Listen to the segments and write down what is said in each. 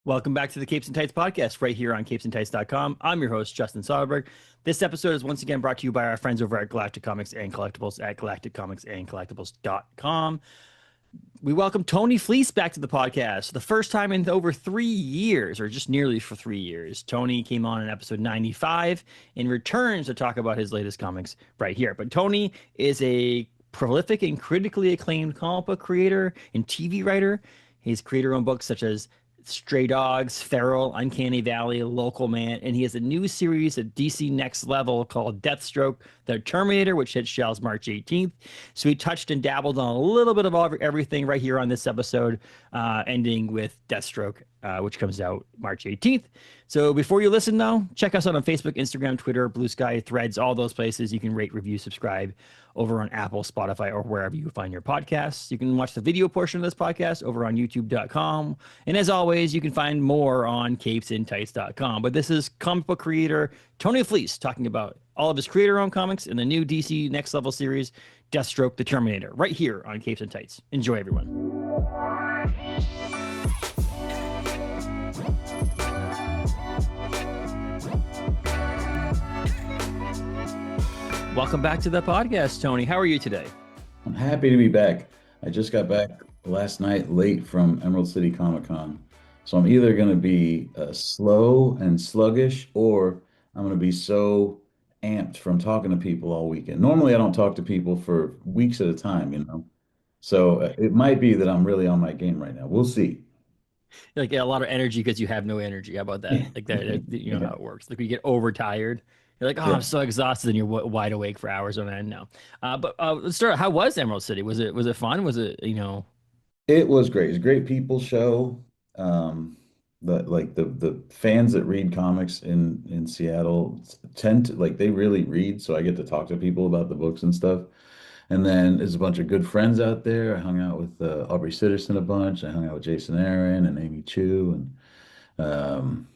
Welcome back to the Capes and Tights podcast right here on capesandtights.com. I'm your host, Justin Soderberg. This episode is once again brought to you by our friends over at Galactic Comics and Collectibles at galacticcomicsandcollectibles.com. We welcome Tony Fleecs back to the podcast. The first time in over 3 years, or just nearly for 3 years. Tony came on in episode 95 and returns to talk about his latest comics right here. But Tony is a prolific and critically acclaimed comic book creator and TV writer. He's creator owned books such as Stray Dogs, Feral, Uncanny Valley, Local Man, and he has a new series at DC Next Level called Deathstroke, the Terminator, which hits shelves March 18th. So he touched and dabbled on a little bit of everything right here on this episode, ending with Deathstroke, which comes out March 18th. So before you listen, though, check us out on Facebook, Instagram, Twitter, Blue Sky, Threads, all those places. You can rate, review, subscribe over on Apple, Spotify, or wherever you find your podcasts. You can watch the video portion of this podcast over on youtube.com. And as always, you can find more on capesandtights.com. But this is comic book creator Tony Fleecs talking about all of his creator-owned comics in the new DC Next Level series, Deathstroke the Terminator, right here on Capes and Tights. Enjoy, everyone. Welcome back to the podcast, Tony. How are you today? I'm happy to be back. I just got back last night late from Emerald City Comic Con. So I'm either going to be slow and sluggish, or I'm going to be so amped from talking to people all weekend. Normally, I don't talk to people for weeks at a time. So it might be that I'm really on my game right now. We'll see. Like a lot of energy because you have no energy. How about that? Like that, you know Yeah. how it works. Like you get overtired. You're like, oh, Yeah. I'm so exhausted, and you're wide awake for hours on end now. But let's start. How was Emerald City? Was it fun? Was it It was great. It's a great people show. Um, the fans that read comics in Seattle tend to like they really read, so I get to talk to people about the books and stuff. And then there's a bunch of good friends out there. I hung out with Aubrey Sitterson a bunch. I hung out with Jason Aaron and Amy Chu and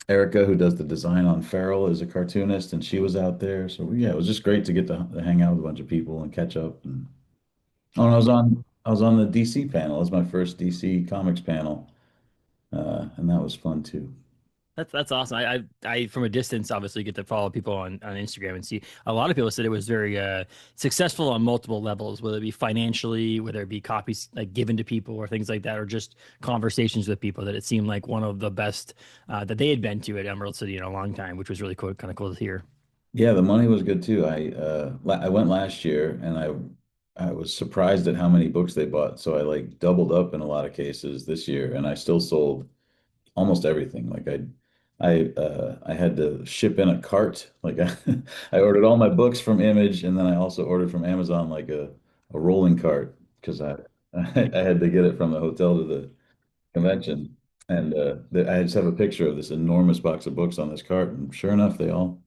Erica, who does the design on Feral, is a cartoonist, and she was out there. So yeah, it was just great to get to hang out with a bunch of people and catch up. And oh, and I was on the DC panel. It was my first DC Comics panel, and that was fun too. that's awesome. I from a distance obviously get to follow people on Instagram and see a lot of people said it was very successful on multiple levels, whether it be financially, whether it be copies like given to people or things like that, or just conversations with people. That it seemed like one of the best that they had been to at Emerald City in a long time, which was really cool, kind of cool to hear. Yeah, the money was good too. I went last year, and I was surprised at how many books they bought. So I like doubled up in a lot of cases this year, and I still sold almost everything. Like I had to ship in a cart. Like I ordered all my books from Image, and then I also ordered from Amazon like a rolling cart because I had to get it from the hotel to the convention. And I just have a picture of this enormous box of books on this cart, and sure enough, they all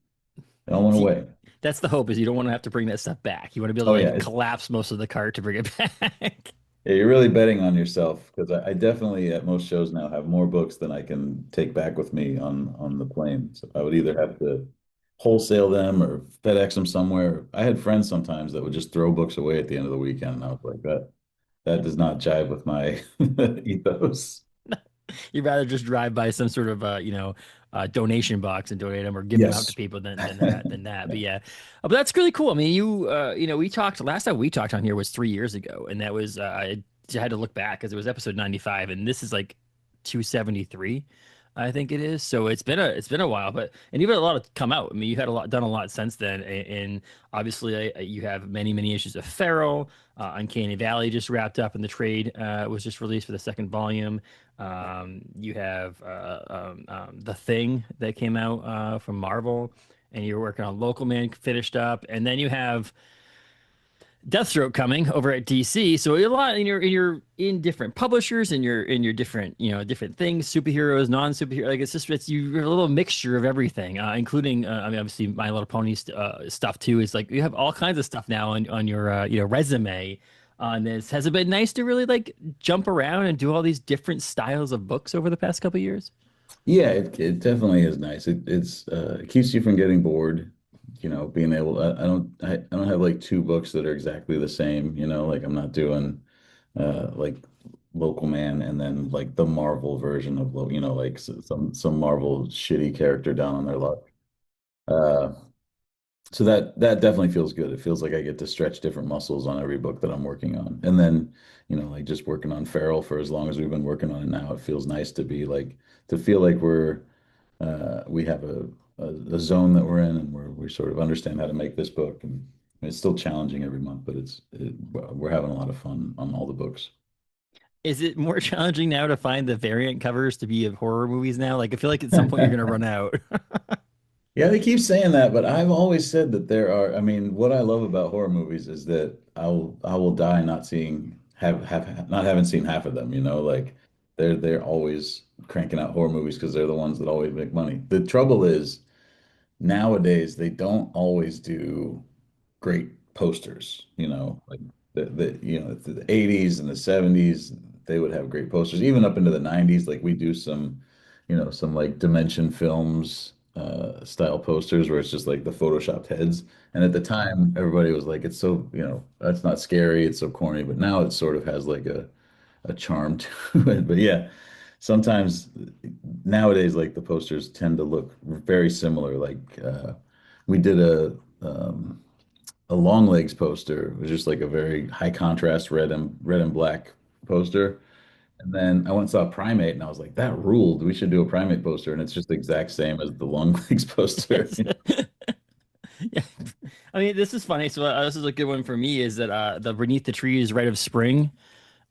went See, away. that's the hope is you don't want to have to bring that stuff back. You want to be able Oh to yeah, like collapse most of the cart to bring it back. yeah, you're really betting on yourself because I definitely at most shows now have more books than I can take back with me on the plane. So I would either have to wholesale them or FedEx them somewhere. I had friends sometimes that would just throw books away at the end of the weekend, and I was like, that does not jive with my ethos. You'd rather just drive by some sort of donation box and donate them or give them out to Yes. people than that. But yeah, but that's really cool. I mean, we talked last time we talked on here was 3 years ago, and that was I had to look back because it was episode 95, and this is like 273. I think it is. So it's been a while, but and you've had a lot of come out. I mean, you had done a lot since then, and obviously you have many issues of Feral. Uncanny Valley just wrapped up, and the trade was just released for the second volume. You have the Thing that came out from Marvel, and you're working on Local Man finished up, and then you have Deathstroke coming over at DC. So a lot, and you're in different publishers, and you're in your different different things, superheroes, non-superhero. Like you're a little mixture of everything, including I mean obviously My Little Pony stuff too. Is like you have all kinds of stuff now on your resume on this. Has it been nice to really like jump around and do all these different styles of books over the past couple of years? Yeah, it definitely is nice. It keeps you from getting bored, being able I don't have like two books that are exactly the same, like I'm not doing like Local Man, and then like the Marvel version of like some Marvel shitty character down on their luck. Uh, so that definitely feels good. It feels like I get to stretch different muscles on every book that I'm working on. And then, like just working on Feral for as long as we've been working on it now, it feels nice to be like to feel like we have a zone that we're in, and we sort of understand how to make this book. And it's still challenging every month, but we're having a lot of fun on all the books. Is it more challenging now to find the variant covers to be of horror movies now? Like, I feel like at some point you're gonna run out. Yeah, they keep saying that, but I've always said that I mean, what I love about horror movies is that I will die not seeing have not having seen half of them, like they're always cranking out horror movies because they're the ones that always make money. The trouble is nowadays they don't always do great posters, like the 80s and the 70s, they would have great posters, even up into the 90s. Like we do some like Dimension Films style posters where it's just like the photoshopped heads. And at the time, everybody was like, it's so, that's not scary, it's so corny. But now it sort of has like a charm to it. But yeah, sometimes nowadays, like the posters tend to look very similar. Like we did a long legs poster. It was just like a very high contrast red and black poster. And then I went and saw Primate, and I was like, that ruled. We should do a Primate poster. And it's just the exact same as the long legs poster. Yes. Yeah. I mean, this is funny. So this is a good one for me. Is that the Beneath the Trees, Rite of Spring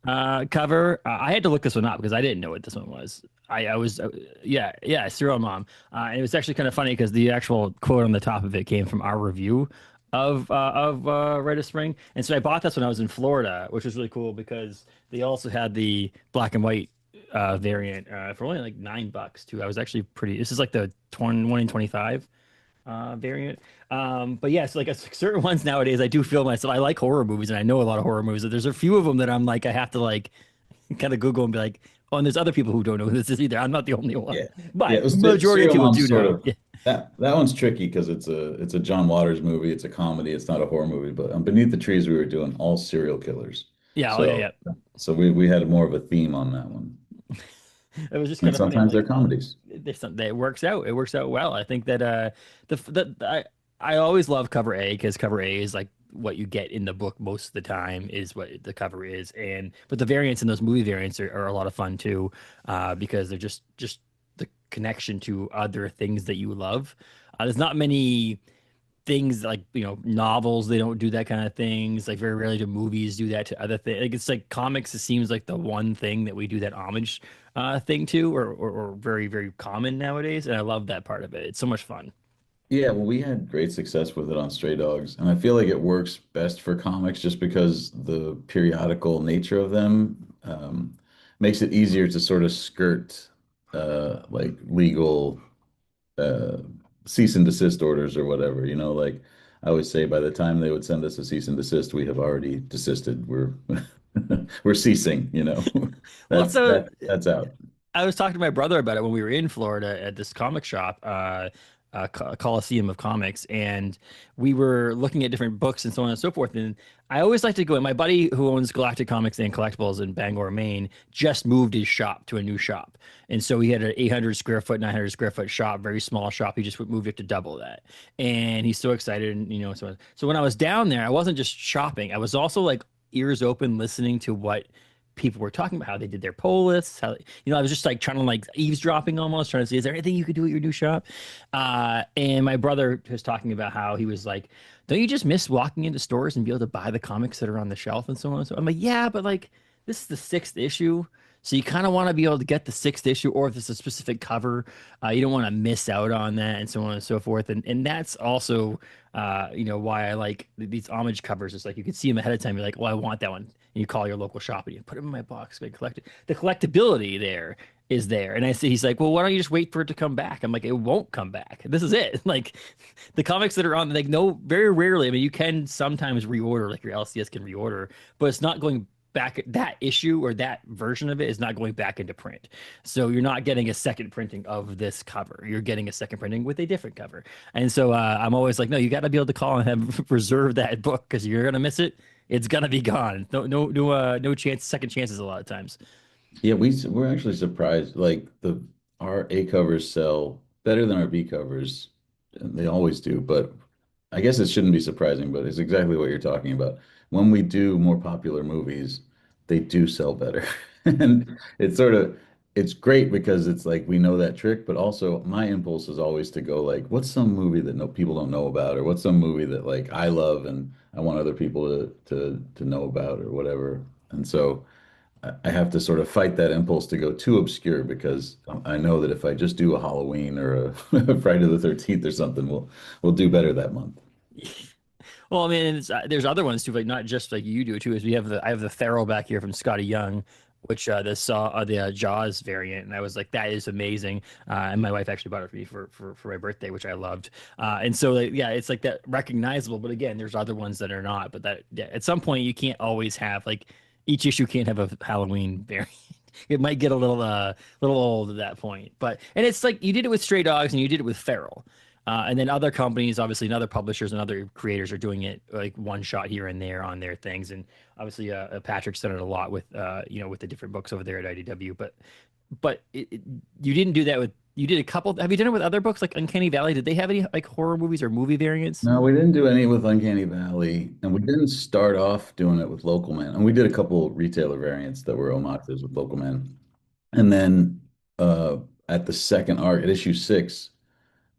cover? I had to look this one up because I didn't know what this one was. I was yeah, Serial Mom. And it was actually kind of funny because the actual quote on the top of it came from our review of Rite of Spring, and so I bought this when I was in Florida, which was really cool because they also had the black and white variant for only like $9 too. I was actually pretty. This is like the 21 and 25 variant. But yeah, so like certain ones nowadays, I do feel myself. I like horror movies, and I know a lot of horror movies. There's a few of them that I'm like, I have to like kind of Google and be like, oh, and there's other people who don't know who this is either. I'm not the only Yeah. one, Yeah, but it was majority of Serial people Mom's do sort know. of Yeah, that one's tricky because it's a John Waters movie. It's a comedy. It's not a horror movie. But Beneath the Trees, we were doing all serial killers. yeah, oh yeah, So yeah. so we had more of a theme on that one. It was just kind And of funny. I'm sometimes they're like, comedies. there's something it works out. It works out well. I think that I always love cover A because cover A is like what you get in the book most of the time is what the cover is, and but the variants in those movie variants are a lot of fun too, because they're just the connection to other things that you love. There's not many things like novels, they don't do that kind of things. Like very rarely do movies do that to other things. Like it's like comics, it seems like the one thing that we do that homage thing to, or very very common nowadays, and I love that part of it. It's so much fun. Yeah, well, we had great success with it on Stray Dogs, and I feel like it works best for comics just because the periodical nature of them makes it easier to sort of skirt like legal uh, cease and desist orders or whatever. Like I always say, by the time they would send us a cease and desist, we have already desisted. We're we're ceasing. Well, That's so that's out. I was talking to my brother about it when we were in Florida at this comic shop, Coliseum of Comics, and we were looking at different books and so on and so forth. And I always like to go. And my buddy who owns Galactic Comics and Collectibles in Bangor, Maine, just moved his shop to a new shop, and so he had an 800 square foot, 900 square foot shop, very small shop. He just moved it to double that, and he's so excited. And so when I was down there, I wasn't just shopping. I was also like ears open, listening to what people were talking about, how they did their poll lists, how I was just like trying to like eavesdropping almost, trying to see is there anything you could do at your new shop. And my brother was talking about how he was like, don't you just miss walking into stores and be able to buy the comics that are on the shelf and so on and so I'm like, yeah, but like this is the sixth issue, so you kind of want to be able to get the sixth issue, or if it's a specific cover, you don't want to miss out on that, and so on and so forth. And that's also, why I like these homage covers. It's like you can see them ahead of time. You're like, well, I want that one. And you call your local shop and you put them in my box. I collect it. The collectability there is there. And I see he's like, well, why don't you just wait for it to come back? I'm like, it won't come back. This is it. Like the comics that are on, like, no, very rarely. I mean, you can sometimes reorder, like your LCS can reorder, but it's not going back. That issue or that version of it is not going back into print. So you're not getting a second printing of this cover. You're getting a second printing with a different cover. And so I'm always like, no, you got to be able to call and have reserve that book because you're going to miss it. it's gonna be gone. No chance, second chances a lot of times. Yeah, we're actually surprised. Like the our A covers sell better than our B covers, and they always do. But I guess it shouldn't be surprising, but it's exactly what you're talking about. When we do more popular movies, they do sell better. And it's great because it's like we know that trick, but also my impulse is always to go like, what's some movie that no people don't know about, or what's some movie that like I love and I want other people to know about or whatever. And so I have to sort of fight that impulse to go too obscure because I know that if I just do a Halloween or a Friday the 13th or something, we'll do better that month. Well, I mean, there's other ones too, like not just like you do too. Is we have the I have the Feral back here from Scotty Young, which the Jaws variant, and I was like, that is amazing. And my wife actually bought it for me for my birthday, which I loved. And so like, yeah, it's like that recognizable. But again, there's other ones that are not. But that yeah, at some point you can't always have like each issue can't have a Halloween variant. It might get a little old at that point. But and it's like you did it with Stray Dogs and you did it with Feral. And then other companies, obviously, and other publishers and other creators are doing it like one shot here and there on their things. And obviously, Patrick's done it a lot with, with the different books over there at IDW. But you didn't do that with. You did a couple. Have you done it with other books like Uncanny Valley? Did they have any like horror movies or movie variants? No, we didn't do any with Uncanny Valley, and we didn't start off doing it with Local Man. And we did a couple retailer variants that were homages with Local Man. And then uh, at the second arc, at issue 6,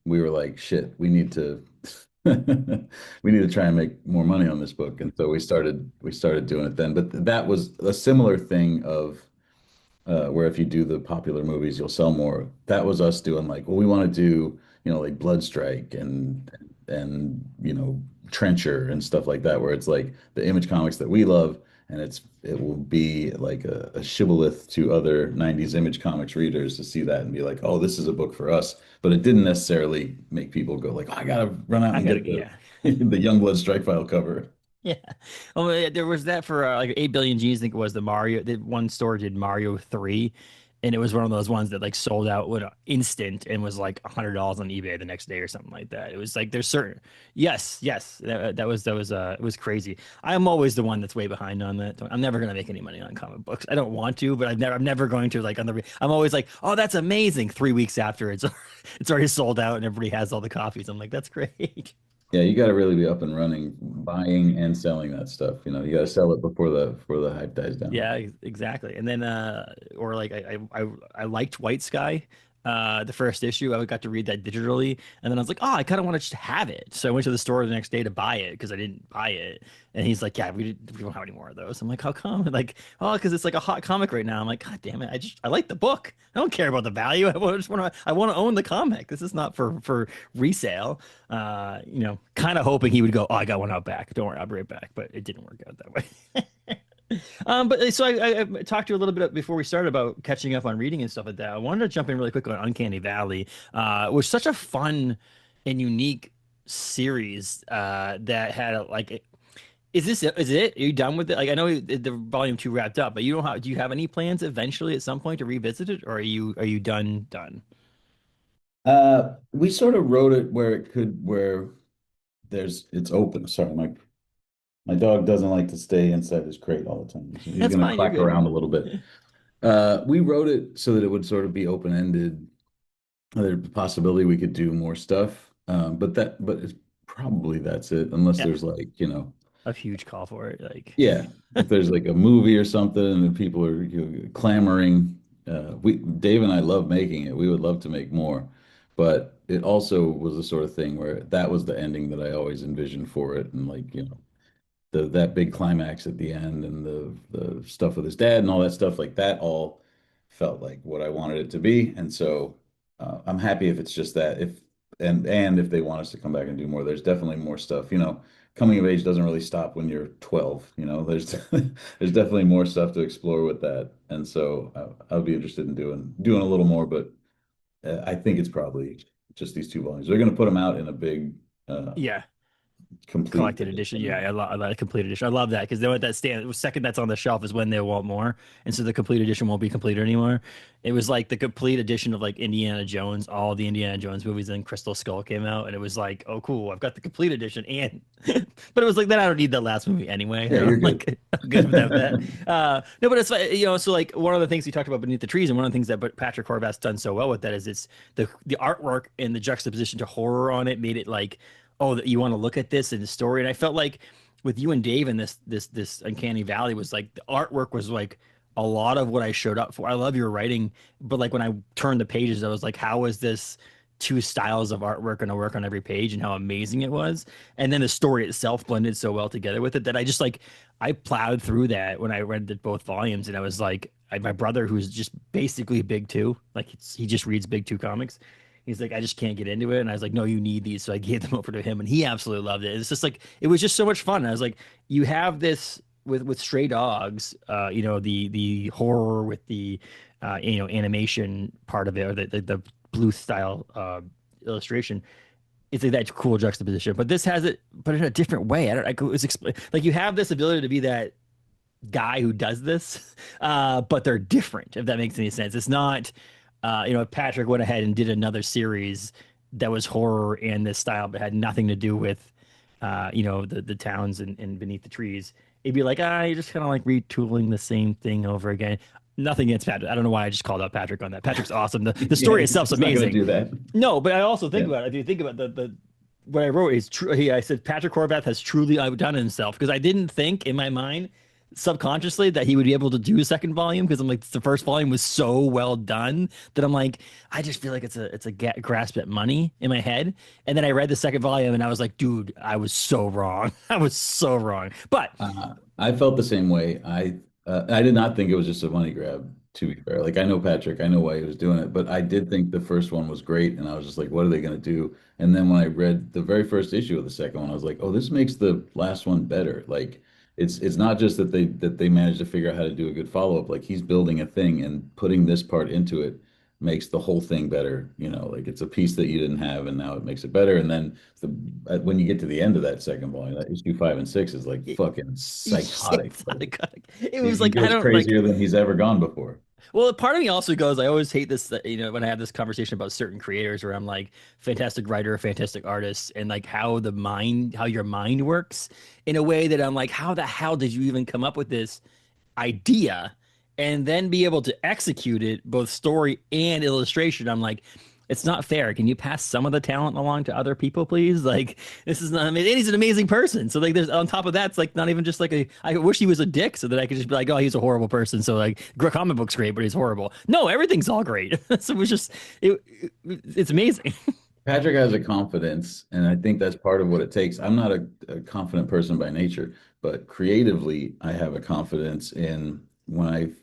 we were like, shit, we need to we need to try and make more money on this book. And so we started doing it then. But that was a similar thing of where if you do the popular movies, you'll sell more. That was us doing like, well, we want to do, like Bloodstrike and Trencher and stuff like that, where it's like the Image comics that we love, and it will be like a shibboleth to other 90s Image comics readers to see that and be like, oh, this is a book for us. But it didn't necessarily make people go like, oh, I gotta run out I and gotta, get the yeah. the Youngblood Strike File cover. Yeah. Well, there was that for like 8 billion G's, I think it was the Mario. The one store did Mario 3, and it was one of those ones that like sold out with instant and was like $100 on eBay the next day or something like that. It was like there's certain, yes, that was it was crazy. I'm always the one that's way behind on that. I'm never gonna make any money on comic books. I don't want to, but I'm never going to like I'm always like, oh, that's amazing. 3 weeks after it's already sold out and everybody has all the copies. I'm like, that's great. Yeah, you got to really be up and running, buying and selling that stuff. You got to sell it before the hype dies down. Yeah, exactly. And then or like I liked White Sky, the first issue. I got to read that digitally, and then I was like, oh, I kind of want to just have it. So I went to the store the next day to buy it because I didn't buy it. And he's like, yeah, we don't have any more of those. I'm like, how come? Like, oh, because it's like a hot comic right now. I'm like, God damn it! I like the book. I don't care about the value. I want to own the comic. This is not for resale. Kind of hoping he would go, oh, I got one out back. Don't worry, I'll be right back. But it didn't work out that way. But so I talked to you a little bit before we started about catching up on reading and stuff like that. I wanted to jump in really quick on Uncanny Valley. It was such a fun and unique series that had is it? Are you done with it? Like I know the volume 2 wrapped up, but you don't have do you have any plans eventually at some point to revisit it, or are you done? We sort of wrote it where it's open. Sorry, my dog doesn't like to stay inside his crate all the time. He's That's going to fine. You're clack good. around a little bit. We wrote it so that it would sort of be open-ended. There's a possibility we could do more stuff, but it's probably that's it, unless Yeah, there's like, a huge call for it. Like, yeah, if there's like a movie or something and people are clamoring. Dave and I love making it. We would love to make more, but it also was the sort of thing where that was the ending that I always envisioned for it, and like, that big climax at the end and the stuff with his dad and all that stuff like that all felt like what I wanted it to be. And so I'm happy if it's just that. If if they want us to come back and do more, there's definitely more stuff. Coming of age doesn't really stop when you're 12. There's there's definitely more stuff to explore with that. And so I'll be interested in doing a little more, but I think it's probably just these 2 volumes. They're going to put them out in a big uh, yeah. complete Collected edition. Yeah, I love a complete edition. I love that because then what that stand second that's on the shelf is when they want more, and so the complete edition won't be completed anymore. It was like the complete edition of like Indiana Jones, all the Indiana Jones movies, and Crystal Skull came out, and it was like, oh cool, I've got the complete edition, and but it was like then I don't need the last movie anyway. Yeah, you're good. Like I'm good without that. No, but it's so like one of the things we talked about Beneath the Trees, and one of the things that Patrick Horvath's done so well with that is it's the artwork and the juxtaposition to horror on it made it like oh, that you want to look at this in the story. And I felt like with you and Dave and this Uncanny Valley was like the artwork was like a lot of what I showed up for. I love your writing, but like when I turned the pages, I was like, how is this two styles of artwork going to work on every page and how amazing it was? And then the story itself blended so well together with it that I just like I plowed through that when I read both volumes, and I was like, my brother, who's just basically big two, like he just reads big two comics. He's like, I just can't get into it. And I was like, no, you need these. So I gave them over to him, and he absolutely loved it. It's just like, it was just so much fun. And I was like, you have this with Stray Dogs, the horror with the, animation part of it, or the blue style illustration. It's like that cool juxtaposition. But this has it, but in a different way. I don't, I was like, you have this ability to be that guy who does this, but they're different, if that makes any sense. It's not, Patrick went ahead and did another series that was horror and this style, but had nothing to do with, the towns and Beneath the Trees. It'd be like, you're just kind of like retooling the same thing over again. Nothing against Patrick. I don't know why I just called out Patrick on that. Patrick's awesome. The Yeah, story itself's he's not gonna amazing. do that. No, but I also think Yeah. about it. If you think about the what I wrote is true. I said Patrick Horvath has truly outdone himself because I didn't think in my mind subconsciously that he would be able to do a second volume because I'm like the first volume was so well done that I'm like I just feel like it's a grasp at money in my head. And then I read the second volume and I was like, dude, I was so wrong. I was so wrong. But I felt the same way. I did not think it was just a money grab, to be fair. Like I know Patrick, I know why he was doing it, but I did think the first one was great, and I was just like, what are they going to do? And then when I read the very first issue of the second one, I was like, oh, this makes the last one better. Like it's not just that they managed to figure out how to do a good follow-up. Like he's building a thing and putting this part into it makes the whole thing better. Like it's a piece that you didn't have, and now it makes it better. And then when you get to the end of that second volume, that issue 5 and 6 is like fucking psychotic. it's Like it he, was he like I goes don't like crazier than he's ever gone before. well, part of me also goes, I always hate this, when I have this conversation about certain creators where I'm like, fantastic writer, fantastic artist, and like how your mind works in a way that I'm like, how the hell did you even come up with this idea and then be able to execute it, both story and illustration? I'm like, it's not fair. Can you pass some of the talent along to other people, please? Like, this is not, I mean, and he's an amazing person. So, like, there's on top of that, it's like not even just like I wish he was a dick so that I could just be like, oh, he's a horrible person. So, like, comic book's great, but he's horrible. No, everything's all great. So, it was just, it's amazing. Patrick has a confidence, and I think that's part of what it takes. I'm not a confident person by nature, but creatively, I have a confidence in when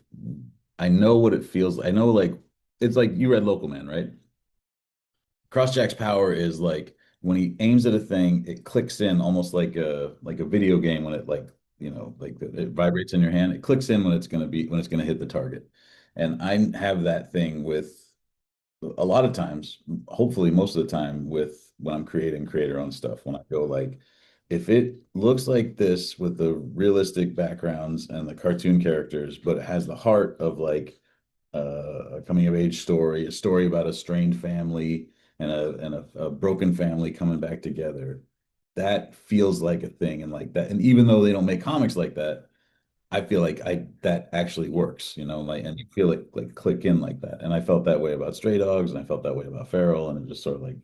I know what it feels. I know like it's like you read Local Man, right? Crossjack's power is like when he aims at a thing, it clicks in almost like a video game when it like it vibrates in your hand. It clicks in when it's gonna hit the target. And I have that thing with a lot of times, hopefully most of the time, with when I'm creating creator owned stuff, when I go like, if it looks like this with the realistic backgrounds and the cartoon characters, but it has the heart of like a coming of age story, a story about a strained family and a broken family coming back together. That feels like a thing, and like that. And even though they don't make comics like that, I feel like I that actually works, like, and you feel it like click in like that. And I felt that way about Stray Dogs, and I felt that way about Feral, and it just sort of like,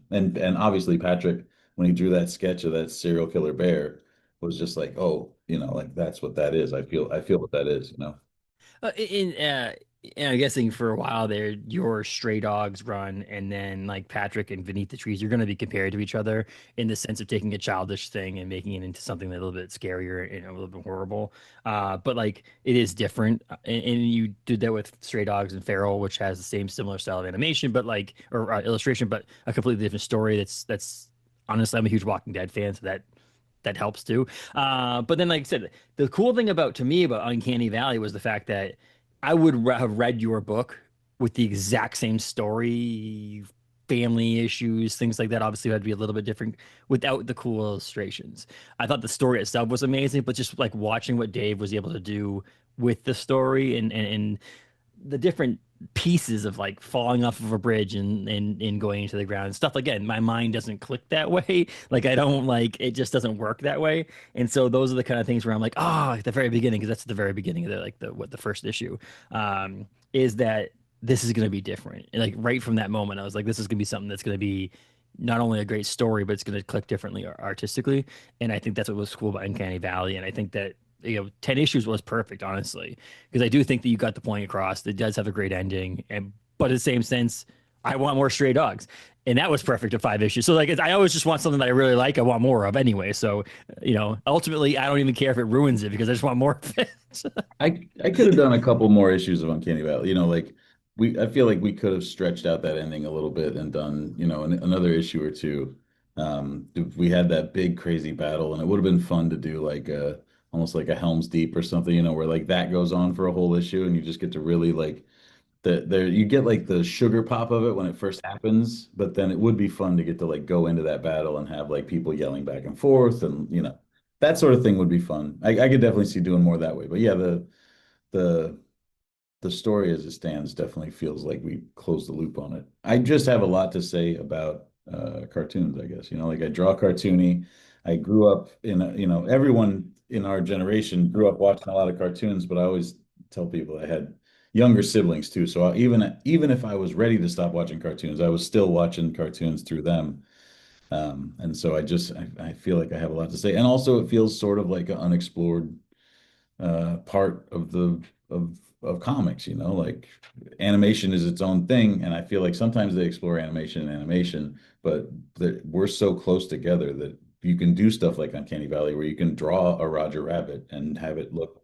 and obviously Patrick, when he drew that sketch of that serial killer bear, was just like, oh, like that's what that is. I feel what that is. I'm guessing for a while there, your Stray Dogs run, and then like Patrick and Beneath the Trees, you're going to be compared to each other in the sense of taking a childish thing and making it into something a little bit scarier and a little bit horrible. But like it is different, and you did that with Stray Dogs and Feral, which has the same similar style of animation, but like or illustration, but a completely different story. That's honestly, I'm a huge Walking Dead fan, so that helps too. But then, like I said, the cool thing to me about Uncanny Valley was the fact that I would have read your book with the exact same story family issues, things like that. Obviously, had to be a little bit different without the cool illustrations. I thought the story itself was amazing, but just like watching what Dave was able to do with the story and the different pieces of like falling off of a bridge and going into the ground and stuff. Again, my mind doesn't click that way. Like I don't like it, just doesn't work that way. And so those are the kind of things where I'm like, oh, at the very beginning, because that's the very beginning of the first issue, is that this is going to be different. And like right from that moment, I was like, this is going to be something that's going to be not only a great story, but it's going to click differently artistically. And I think that's what was cool about Uncanny Valley. And I think that 10 issues was perfect, honestly, because I do think that you got the point across. It does have a great ending, and but in the same sense, I want more stray dogs, and that was perfect at 5 issues. So like, I always just want something that I really like. I want more of anyway. So ultimately, I don't even care if it ruins it because I just want more of it. I could have done a couple more issues of Uncanny Valley. Like I feel like we could have stretched out that ending a little bit and done, another issue or two. If we had that big crazy battle, and it would have been fun to do like almost like a Helm's Deep or something, where like that goes on for a whole issue, and you just get to really like you get like the sugar pop of it when it first happens, but then it would be fun to get to like go into that battle and have like people yelling back and forth, and that sort of thing would be fun. I could definitely see doing more that way. But yeah, the the story as it stands definitely feels like we closed the loop on it. I just have a lot to say about cartoons, I guess. Like I draw cartoony. I grew up everyone in our generation grew up watching a lot of cartoons, but I always tell people I had younger siblings too. So even if I was ready to stop watching cartoons, I was still watching cartoons through them. And so I feel like I have a lot to say. And also it feels sort of like an unexplored part of of comics, like animation is its own thing, and I feel like sometimes they explore animation and animation, but we're so close together that you can do stuff like Uncanny Valley where you can draw a Roger Rabbit and have it look,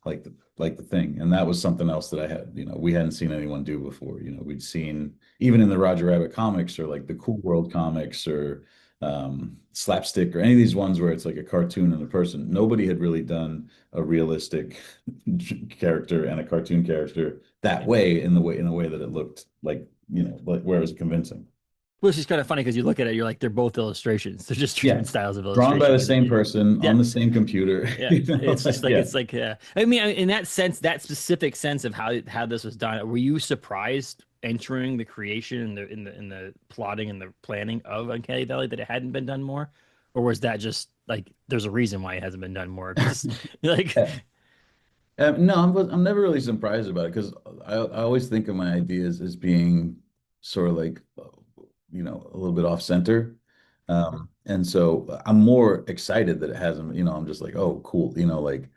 like the thing. And that was something else that I had, we hadn't seen anyone do before. We'd seen even in the Roger Rabbit comics or like the Cool World comics or Slapstick or any of these ones where it's like a cartoon and a person. Nobody had really done a realistic character and a cartoon character that way in a way that it looked like where it was convincing. Which is kind of funny because you look at it, you're like, they're both illustrations. They're just two Yeah, different styles of drawn by illustration. the same person Yeah, on the same computer. yeah. It's just like Yeah. it's like yeah. I mean, in that sense, that specific sense of how this was done, were you surprised entering the creation and the plotting and the planning of Uncanny Valley that it hadn't been done more, or was that just like there's a reason why it hasn't been done more? Because like No, I'm never really surprised about it because I always think of my ideas as being sort of like, a little bit off center. And so I'm more excited that it hasn't, I'm just like, oh, cool. Like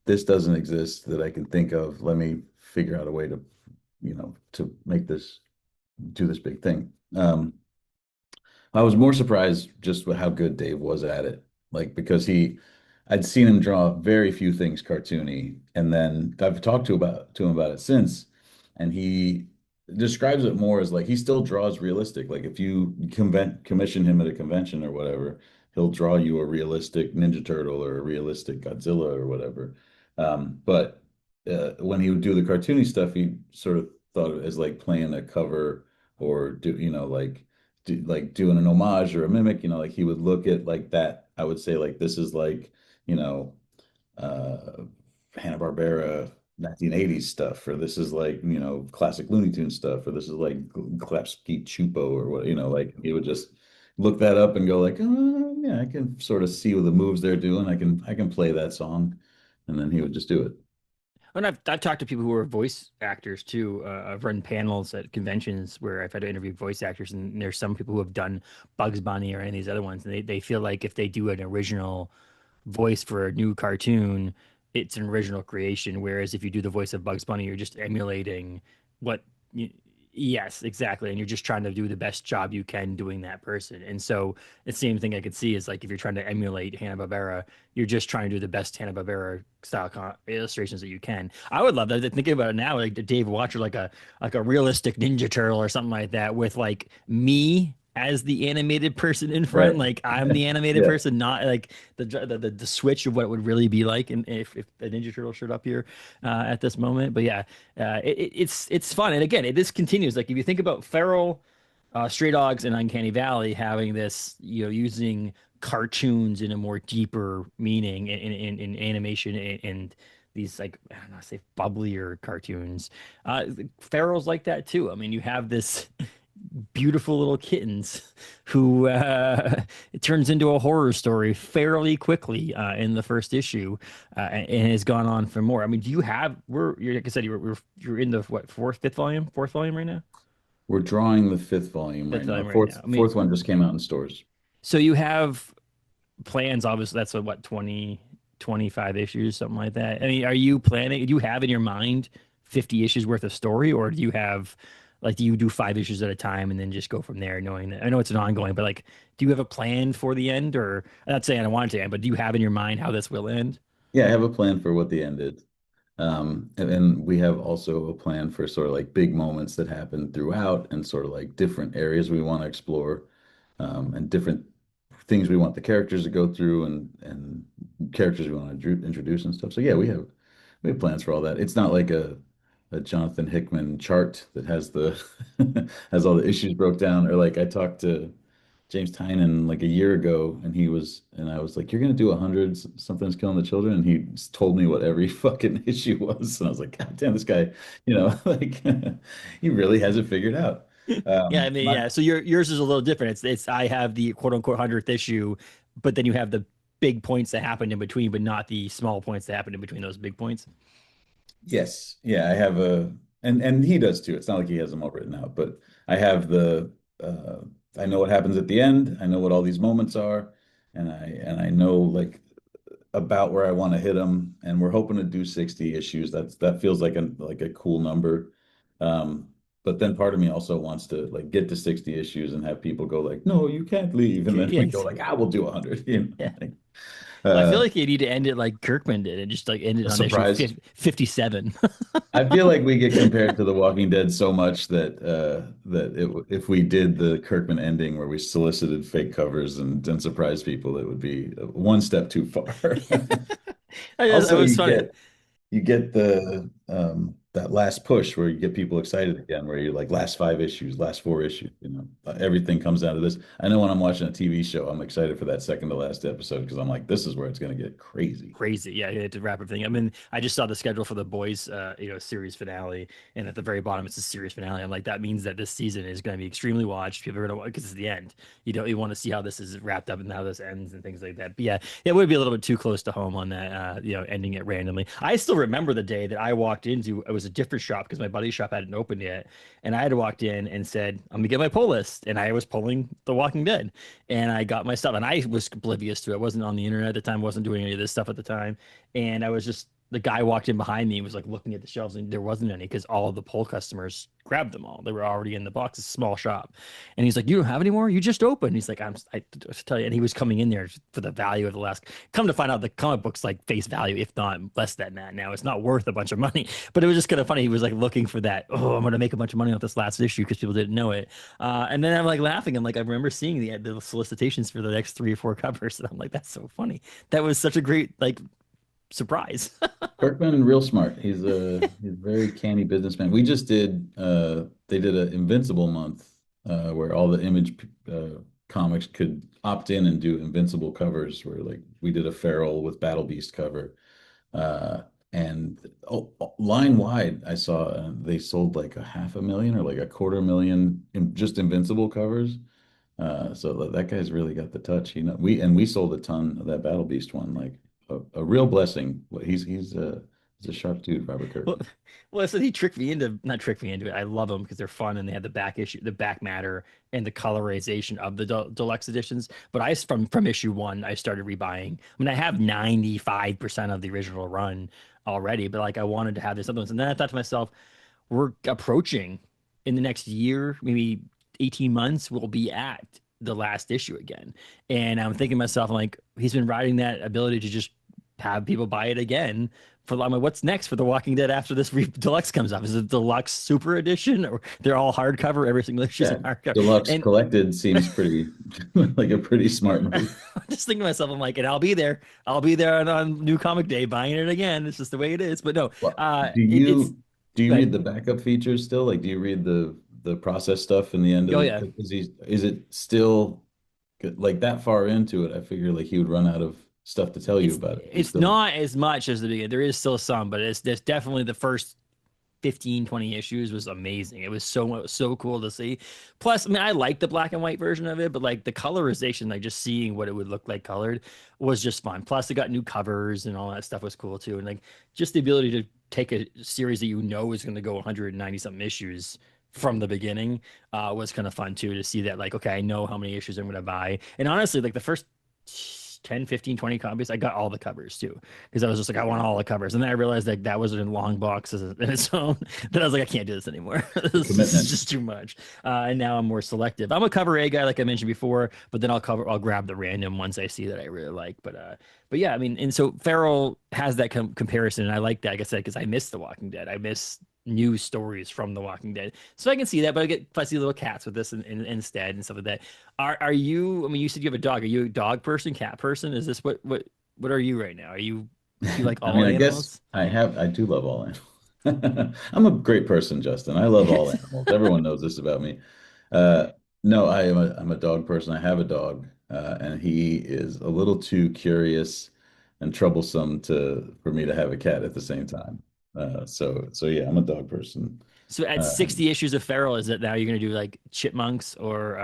this doesn't exist that I can think of. Let me figure out a way to, to make do this big thing. I was more surprised just with how good Dave was at it. Like because I'd seen him draw very few things cartoony, and then I've talked to him about it since, and he describes it more as like he still draws realistic. Like if you commission him at a convention or whatever, he'll draw you a realistic Ninja Turtle or a realistic Godzilla or whatever. But when he would do the cartoony stuff, he sort of thought of it as like playing a cover or like doing an homage or a mimic, like he would look at like that. I would say like this is like, you know, uh Hanna-Barbera 1980s stuff, or this is like, classic Looney Tunes stuff, or this is like Klapsky Chupo or what, like he would just look that up and go like, oh, yeah, I can sort of see what the moves they're doing. I can play that song. And then he would just do it. And I've talked to people who are voice actors too. I've run panels at conventions where I've had to interview voice actors, and there's some people who have done Bugs Bunny or any of these other ones, and they feel like if they do an original voice for a new cartoon, it's an original creation. Whereas if you do the voice of Bugs Bunny, you're just emulating what you, yes, exactly. And you're just trying to do the best job you can doing that person. And so the same thing I could see is like if you're trying to emulate Hanna-Barbera, you're just trying to do the best Hanna-Barbera style illustrations that you can. I would love that. Thinking about it now, like the Dave Watcher, like a realistic Ninja Turtle or something like that with like me as the animated person in front, Right. like I'm the animated Yeah. person, not like the switch of what it would really be like, and if a Ninja Turtle showed up here at this moment. But yeah, it's fun, and again, this continues. Like if you think about Feral. Stray Dogs and Uncanny Valley having this, using cartoons in a more deeper meaning in animation and these like I don't know, say bubblier cartoons. Feral's like that too. I mean, you have this beautiful little kittens who it turns into a horror story fairly quickly in the first issue, and has gone on for more. I mean, do you have? Like I said, you're in the what fourth volume right now, We're drawing the fifth volume fifth right now. volume right now. I mean, Fourth one just came out in stores. so you have plans. Obviously, that's what 25 issues, something like that. I mean, are you planning? Do you have in your mind 50 issues worth of story, or do you have like do you do 5 issues at a time and then just go from there, knowing that I know it's an ongoing, but like, do you have a plan for the end? Or I'm not saying I don't want it to end, but do you have in your mind how this will end? Yeah, I have a plan for what the end is. And we have also a plan for sort of like big moments that happen throughout and sort of like different areas we want to explore, and different things we want the characters to go through and characters we want to introduce and stuff. So yeah, we have plans for all that. It's not like a Jonathan Hickman chart that has the has all the issues broke down. Or like I talked to James Tynan like a year ago, and I was like, "You're gonna do 100, something's killing the children," and he told me what every fucking issue was, and I was like, "God damn, this guy, like he really has it figured out." Yeah, I mean, My yeah. So yours is a little different. It's I have the quote unquote 100th issue, but then you have the big points that happened in between, but not the small points that happened in between those big points. Yes, yeah, I have and he does too. It's not like he has them all written out, but I have uh, I know what happens at the end. I know what all these moments are, and I know like about where I want to hit them, and we're hoping to do 60 issues. That feels like a cool number. Um, but then part of me also wants to like get to 60 issues and have people go like, "No, you can't leave," and then we go Yes. like, "Ah, we'll do 100." Yeah. Like, Well, I feel uh, like you need to end it like Kirkman did and just like end it a on issue surprise. 57. I feel like we get compared to The Walking Dead so much if we did the Kirkman ending where we solicited fake covers and surprised people, it would be one step too far. It Also, was funny. you get the that last push where you get people excited again, where you're like last 5 issues, last 4 issues, everything comes down to this. I know when I'm watching a TV show, I'm excited for that second to last episode because I'm like, this is where it's going to get crazy. Crazy. Yeah, to wrap everything. I mean, I just saw the schedule for the boys, series finale, and at the very bottom it's a series finale. I'm like, that means that this season is going to be extremely watched. People are going to because it's the end. You want to see how this is wrapped up and how this ends and things like that. But yeah, it would be a little bit too close to home on that. Ending it randomly. I still remember the day that I walked into. It was a different shop because my buddy's shop hadn't opened yet, and I had walked in and said, "I'm gonna get my pull list," and I was pulling The Walking Dead, and I got my stuff, and I was oblivious to it. I wasn't on the internet at the time, wasn't doing any of this stuff at the time, and I was just the guy walked in behind me and was like looking at the shelves, and there wasn't any because all of the pull customers grabbed them all. They were already in the box. It's a small shop, and he's like, "You don't have any more? You just opened." He's like, I tell you," and he was coming in there for the value of the last. Come to find out, the comic book's like face value, if not less than that. Now it's not worth a bunch of money, but it was just kind of funny. He was like looking for that. Oh, I'm gonna make a bunch of money off this last issue because people didn't know it. And then I'm like laughing. I'm like, I remember seeing the solicitations for the next 3 or 4 covers, and I'm like, that's so funny. That was such a great like surprise. Kirkman, real smart. He's a very canny businessman. We just did they did an Invincible month where all the Image comics could opt in and do Invincible covers. Where like we did a Feral with Battle Beast cover, uh, and line wide, I saw they sold like a 500,000 or like a 250,000 in just Invincible covers. So that guy's really got the touch. We sold a ton of that Battle Beast one, like a real blessing. He's a sharp dude, Robert Well, Kirkman. well, so he tricked me into not tricked me into it. I love them because they're fun and they have the back issue, the back matter, and the colorization of the deluxe editions. But from issue one, I started rebuying. I mean, I have 95% of the original run already, but like I wanted to have this other ones. And then I thought to myself, we're approaching in the next year, maybe 18 months, we'll be at the last issue again. And I'm thinking to myself, I'm like, he's been riding that ability to just have people buy it again. I'm like, what's next for The Walking Dead after this deluxe comes up? Is it deluxe super edition or they're all hardcover? Every single issue is in Yeah, hardcover. deluxe And collected seems pretty like a pretty smart I'm move. just thinking to myself, I'm like, and I'll be there. I'll be there on New Comic Day buying it again. It's just the way it is. But no, Well, it's do you but read the backup features still? Like, do you read the process stuff in the end of Oh the, yeah. is it still like that far into it? I figure like he would run out of stuff to tell you about it. He's It's still not as much as the beginning. There is still some, but it's definitely the first 15, 20 issues was amazing. It was so cool to see. Plus, I mean, I like the black and white version of it, but like the colorization, like just seeing what it would look like colored was just fun. Plus, it got new covers and all that stuff was cool too. And like just the ability to take a series that you know is going to go 190 something issues from the beginning was kind of fun too to see that like, okay, I know how many issues I'm going to buy. And honestly, like the first 10, 15, 20 copies, I got all the covers too because I was just like, I want all the covers. And then I realized that that was in long boxes in its own. Then I was like, I can't do this anymore. This is commitment. just too much. And now I'm more selective. I'm a cover A guy, like I mentioned before, but then I'll grab the random ones I see that I really like. But yeah, I mean, and so Farrell has that comparison, and I like that, like I said, because I miss The Walking Dead. I miss new stories from The Walking Dead, so I can see that. But I get fuzzy little cats with this instead and stuff like that. Are you? I mean, you said you have a dog. Are you a dog person, cat person? Is this what are you right now? Are you do you like I all mean, I guess animals? I do love all animals. I'm a great person, Justin. I love all animals. Everyone knows this about me. No, I'm a dog person. I have a dog, and he is a little too curious and troublesome to for me to have a cat at the same time. So yeah, I'm a dog person. So at Uh, 60 issues of Feral, is it now you're gonna do like chipmunks or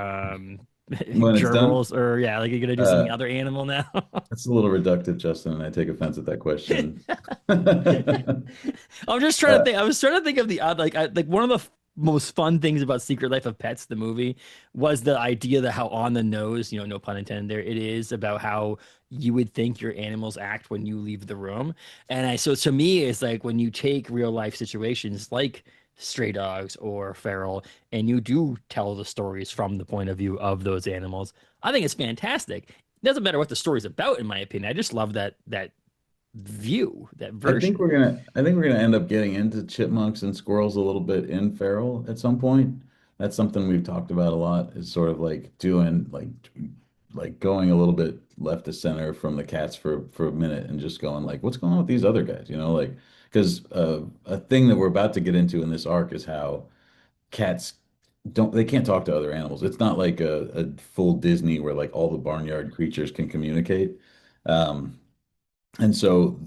when it's done, gerbils or yeah, like you're gonna do uh, some other animal now? that's a little reductive, Justin, and I take offense at that question. I'm just trying to Uh, think. I was trying to think of the odd, like one of the most fun things about Secret Life of Pets, the movie, was the idea that how on the nose, no pun intended there, it is about how you would think your animals act when you leave the room. So to me, it's like when you take real life situations like stray dogs or feral, and you do tell the stories from the point of view of those animals. I think it's fantastic. It doesn't matter what the story's about, in my opinion. I just love that view, that version. I think we're gonna end up getting into chipmunks and squirrels a little bit in feral at some point. That's something we've talked about a lot, is sort of like doing like going a little bit left to center from the cats for a minute and just going like, what's going on with these other guys? Like because a thing that we're about to get into in this arc is how cats they can't talk to other animals. It's not like a full Disney where like all the barnyard creatures can communicate. Um, and so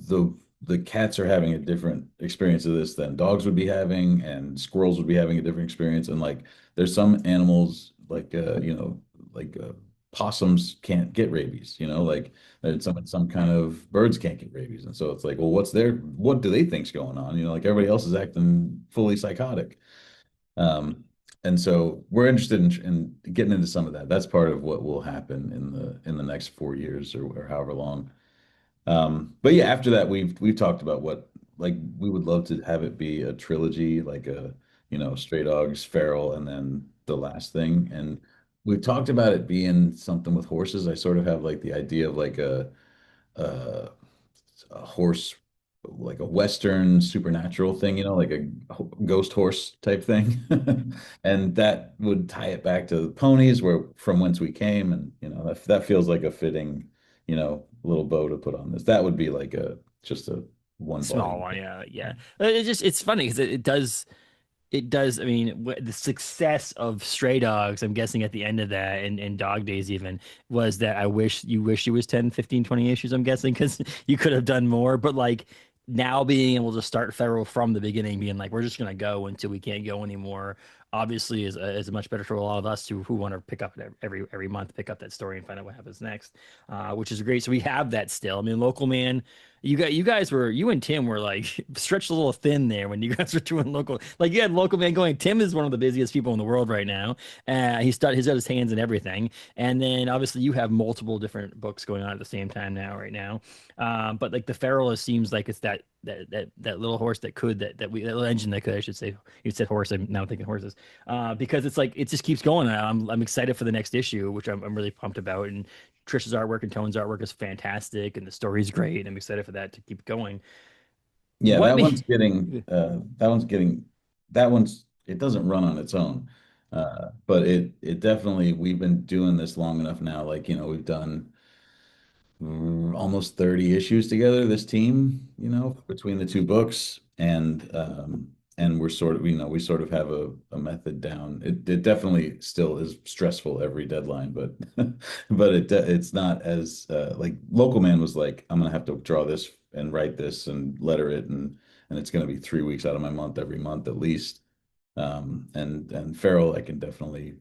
the cats are having a different experience of this than dogs would be having, and squirrels would be having a different experience. And like there's some animals like like possums can't get rabies, like there's some kind of birds can't get rabies. And so it's like, well, what do they think's going on? Like everybody else is acting fully psychotic. Um, and so we're interested in getting into some of that. That's part of what will happen in the next 4 years or however long. But yeah, after that, we've talked about what like we would love to have it be a trilogy, like Stray Dogs, Feral, and then the last thing. And we've talked about it being something with horses. I sort of have like the idea of like a, a horse, like a Western supernatural thing, like a ghost horse type thing. And that would tie it back to the ponies where from whence we came. And, that feels like a fitting, little bow to put on this. That would be like just a one Small volume. one, yeah, yeah. It's funny because it does. I mean, the success of Stray Dogs, I'm guessing at the end of that and Dog Days even was that I wish it was 10, 15, 20 issues, I'm guessing, because you could have done more. But like now being able to start Feral from the beginning, being like, we're just going to go until we can't go anymore, obviously is much better for a lot of us who want to pick up it every month, pick up that story and find out what happens next, which is great. So we have that still. I mean, Local Man, you and Tim were like stretched a little thin there when you guys were doing local. Like you had Local Man going. Tim is one of the busiest people in the world right now. He's got his hands in everything. And then obviously you have multiple different books going on at the same time right now. But like the Feral seems like it's that little horse that little engine that could, I should say. You said horse. I'm now thinking horses. Because it's like it just keeps going. I'm excited for the next issue, which I'm really pumped about. And Trish's artwork and Tone's artwork is fantastic, and the story's great. I'm excited for that to keep going. Yeah, What me? that one's it doesn't run on its own. But it definitely we've been doing this long enough now. Like, we've done almost 30 issues together, this team, between the two books. and we're sort of, we sort of have a method down. It definitely still is stressful every deadline, but but it's not as like Local Man was like, I'm gonna have to draw this and write this and letter it, and it's gonna be 3 weeks out of my month every month at least. And Feral, I can definitely,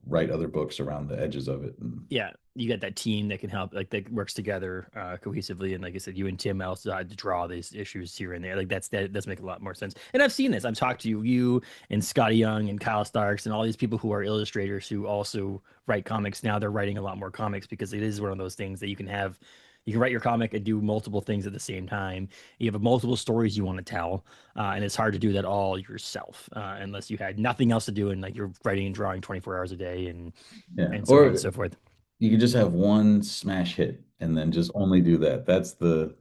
write other books around the edges of it. And Yeah, you got that team that can help, like that works together cohesively. And like I said, you and Tim also had to draw these issues here and there. Like that does make a lot more sense. And I've seen this. I've talked to you and Scotty Young and Kyle Starks and all these people who are illustrators who also write comics. Now they're writing a lot more comics because it is one of those things that you can have. You can write your comic and do multiple things at the same time. You have multiple stories you want to tell, and it's hard to do that all yourself unless you had nothing else to do and like you're writing and drawing 24 hours a day yeah, and so on and or so forth. you could just have one smash hit and then just only do that. That's the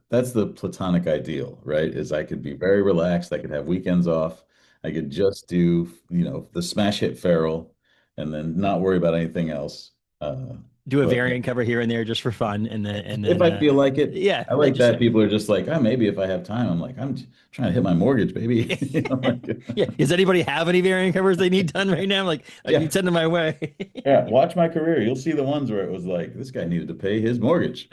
platonic ideal, right? Is I could be very relaxed. I could have weekends off. I could just do, the smash hit Feral and then not worry about anything else. Do a But variant cover here and there just for fun, and if then I feel like it, yeah, I yeah, like just that. People are just like, oh, maybe if I have time. I'm like, trying to hit my mortgage, baby. yeah. Does anybody have any variant covers they need done right now? Like, Yeah. you send them my way. Yeah. Watch my career. You'll see the ones where it was like, this guy needed to pay his mortgage.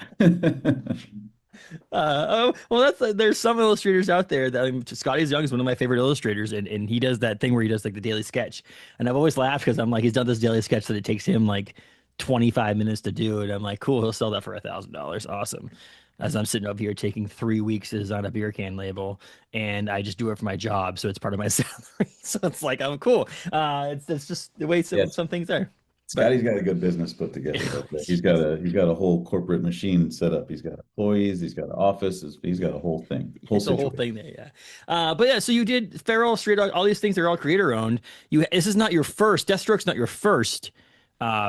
Oh well, there's some illustrators out there that Scotty Young is one of my favorite illustrators, and he does that thing where he does like the daily sketch, and I've always laughed because I'm like he's done this daily sketch that it takes him like 25 minutes to do, and I'm like, cool, he'll sell that for $1,000, awesome. As I'm sitting up here taking 3 weeks is on a beer can label, and I just do it for my job, so it's part of my salary. So it's like, I'm cool. It's just the way Yes. some things are. But Scotty's got a good business put together. He's got a whole corporate machine set up. He's got employees. He's got an office. He's got a whole thing, whole it's a whole situation. thing there, yeah. But yeah, so you did Feral, Straight Dog, all these things are all creator owned. This is not your first. Deathstroke's not your first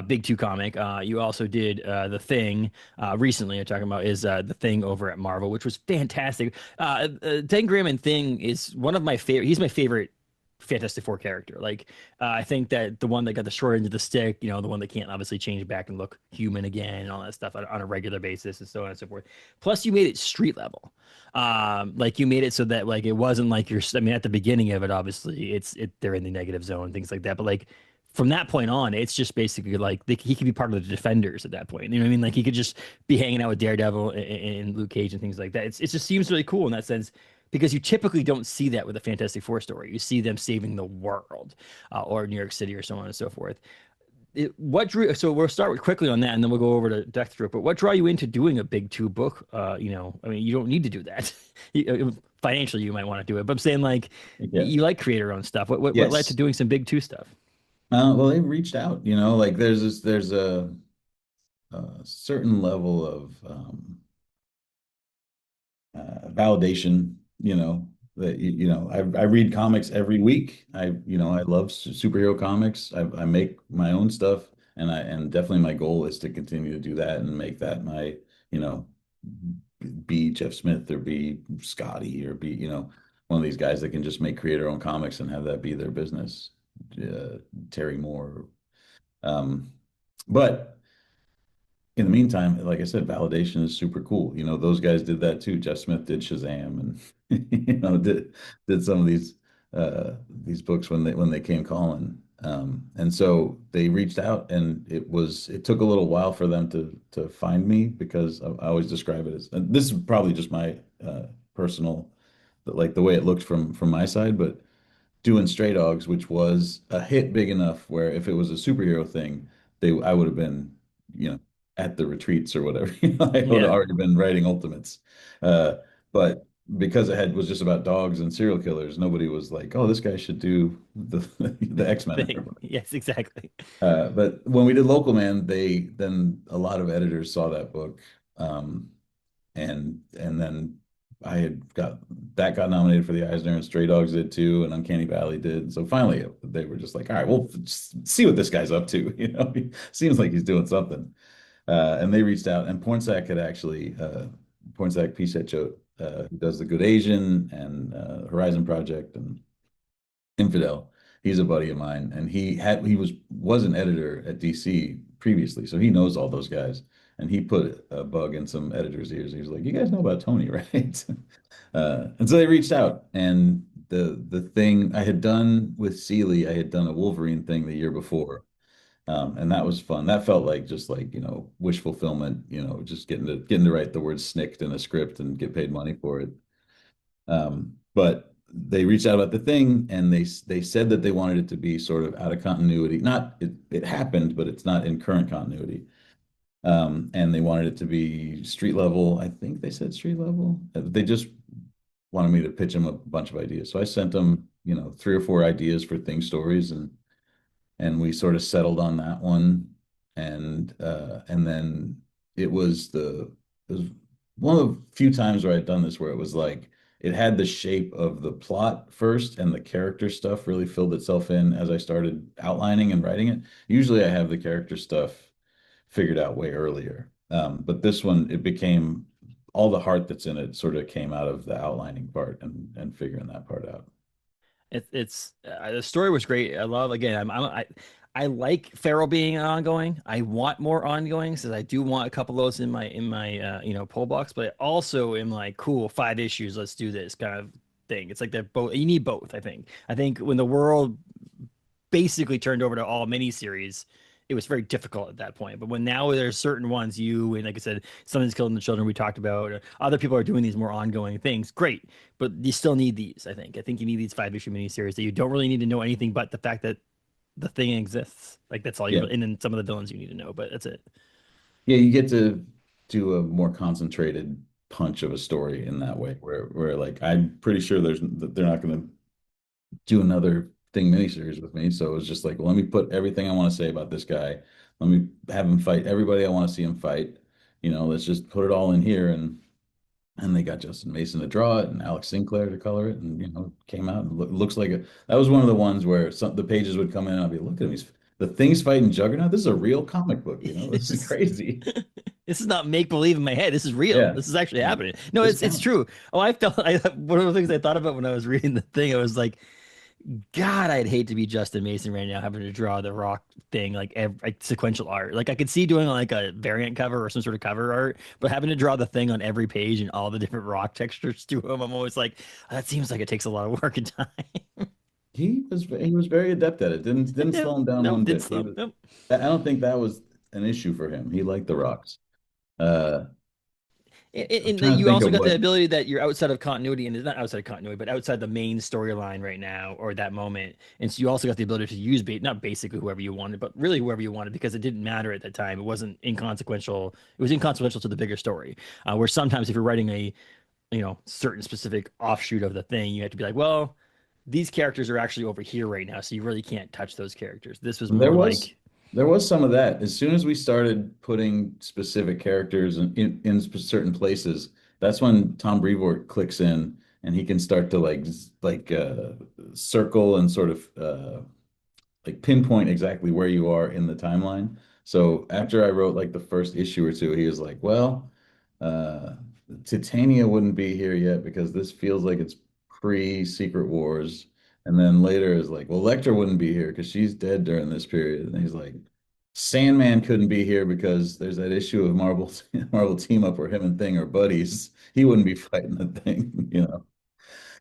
big two comic. You also did The Thing recently. I'm talking about is The Thing over at Marvel, which was fantastic. 10 Graham and Thing is one of my favorite. He's my favorite Fantastic Four character. Like, I think that the one that got the short end of the stick, the one that can't obviously change back and look human again and all that stuff on a regular basis and so on and so forth. Plus, you made it street level. Like you made it so that like it wasn't like I mean, at the beginning of it, obviously, they're in the negative zone, things like that. But like from that point on, it's just basically like he could be part of the Defenders at that point. You know what I mean? Like he could just be hanging out with Daredevil and Luke Cage and things like that. It just seems really cool in that sense because you typically don't see that with a Fantastic Four story. You see them saving the world, or New York City, or so on and so forth. What drew? So we'll start with quickly on that, and then we'll go over to Deathstroke. But what draw you into doing a big two book? I mean, you don't need to do that. Financially, you might want to do it, but I'm saying like Yeah. you like creator owned stuff. What led to Yes. doing some big two stuff? Well, they reached out, like there's a certain level of validation, that I read comics every week. I love superhero comics. I make my own stuff, and definitely my goal is to continue to do that and make that my, you know, be Jeff Smith or be Scotty or be, one of these guys that can just make creator own comics and have that be their business. Terry Moore. Um, but in the meantime, like I said, validation is super cool. Those guys did that too. Jeff Smith did Shazam and did some of these books when they came calling. And so they reached out, and it took a little while for them to find me because I always describe it as, and this is probably just my personal, like the way it looked from my side, but doing Stray Dogs, which was a hit big enough where if it was a superhero thing, I would have been, at the retreats or whatever. I would have Yeah, already been writing Ultimates. But because was just about dogs and serial killers, nobody was like, "Oh, this guy should do the the X-Men." thing. Yes, exactly. But when we did Local Man, then a lot of editors saw that book, and then got nominated for the Eisner, and Stray Dogs did too, and Uncanny Valley did. So finally, they were just like, "All right, we'll just see what this guy's up to." He seems like he's doing something. And they reached out, and Pornsak had actually Pornsak Pichetshote, who does The Good Asian and Horizon Project and Infidel. He's a buddy of mine, and he was an editor at DC previously, so he knows all those guys. And he put a bug in some editors' ears. He was like, "You guys know about Tony, right?" And so they reached out, and the thing I had done with Seeley, I had done a Wolverine thing the year before. And that was fun. That felt like just like, wish fulfillment, just getting to write the word snicked in a script and get paid money for it. But they reached out about the thing and they said that they wanted it to be sort of out of continuity. Not it happened, but it's not in current continuity. And they wanted it to be street level. I think they said street level. They just wanted me to pitch them a bunch of ideas. So I sent them, three or four ideas for thing stories and we sort of settled on that one. And then it was one of the few times where I'd done this where it was like it had the shape of the plot first and the character stuff really filled itself in as I started outlining and writing it. Usually I have the character stuff figured out way earlier. But this one, it became all the heart that's in it sort of came out of the outlining part and figuring that part out. It's the story was great. I love again. I like Farrell being ongoing. I want more ongoing because I do want a couple of those in my pull box. But I also am like, cool, 5 issues. Let's do this kind of thing. It's like they're both. You need both. I think when the world basically turned over to all miniseries, it was very difficult at that point. But when now there's certain ones, you and like I said, Something's Killing the Children we talked about, other people are doing these more ongoing things. Great, but you still need these. I think you need these 5 issue miniseries that you don't really need to know anything but the fact that the thing exists. Like that's all you. Yeah. And then some of the villains you need to know, but that's it. Yeah, you get to do a more concentrated punch of a story in that way where like I'm pretty sure they're not going to do another thing miniseries with me. So it was just like, well, let me put everything I want to say about this guy. Let me have him fight everybody I want to see him fight. Let's just put it all in here and they got Justin Mason to draw it and Alex Sinclair to color it, and it came out and looks like that was one of the ones where the pages would come in and I'd be look at him, the thing's fighting Juggernaut. This is a real comic book, this is crazy. This is not make believe in my head. This is real. Yeah, This is actually happening. No, this it's counts. true. Oh, I felt one of the things I thought about when I was reading the thing. I was like, God, I'd hate to be Justin Mason right now, having to draw the Rock thing like sequential art. Like I could see doing like a variant cover or some sort of cover art, but having to draw the thing on every page and all the different Rock textures to him, I'm always like, that seems like it takes a lot of work and time. He was very adept at it. Didn't Yep. slow him down Nope. one Did bit. He slump. was. Nope. I don't think that was an issue for him. He liked the rocks. Uh, I'm And trying to you think also of got the what. ability that you're outside of continuity, and it's not outside of continuity, but outside the main storyline right now or that moment. And so you also got the ability to use not basically whoever you wanted, but really whoever you wanted because it didn't matter at the time. It wasn't inconsequential. It was inconsequential to the bigger story. Where sometimes if you're writing a certain specific offshoot of the thing, you have to be like, well, these characters are actually over here right now, so you really can't touch those characters. This was There more was like, there was some of that. As soon as we started putting specific characters in certain places, that's when Tom Brevoort clicks in and he can start to circle and sort of like pinpoint exactly where you are in the timeline. So after I wrote like the first issue or two, he was like, "Well, uh, Titania wouldn't be here yet because this feels like it's pre-Secret Wars." And then later is like, "Well, Lecter wouldn't be here because she's dead during this period." And he's like, "Sandman couldn't be here because there's that issue of Marvel Marvel team up where him and Thing are buddies. He wouldn't be fighting the Thing."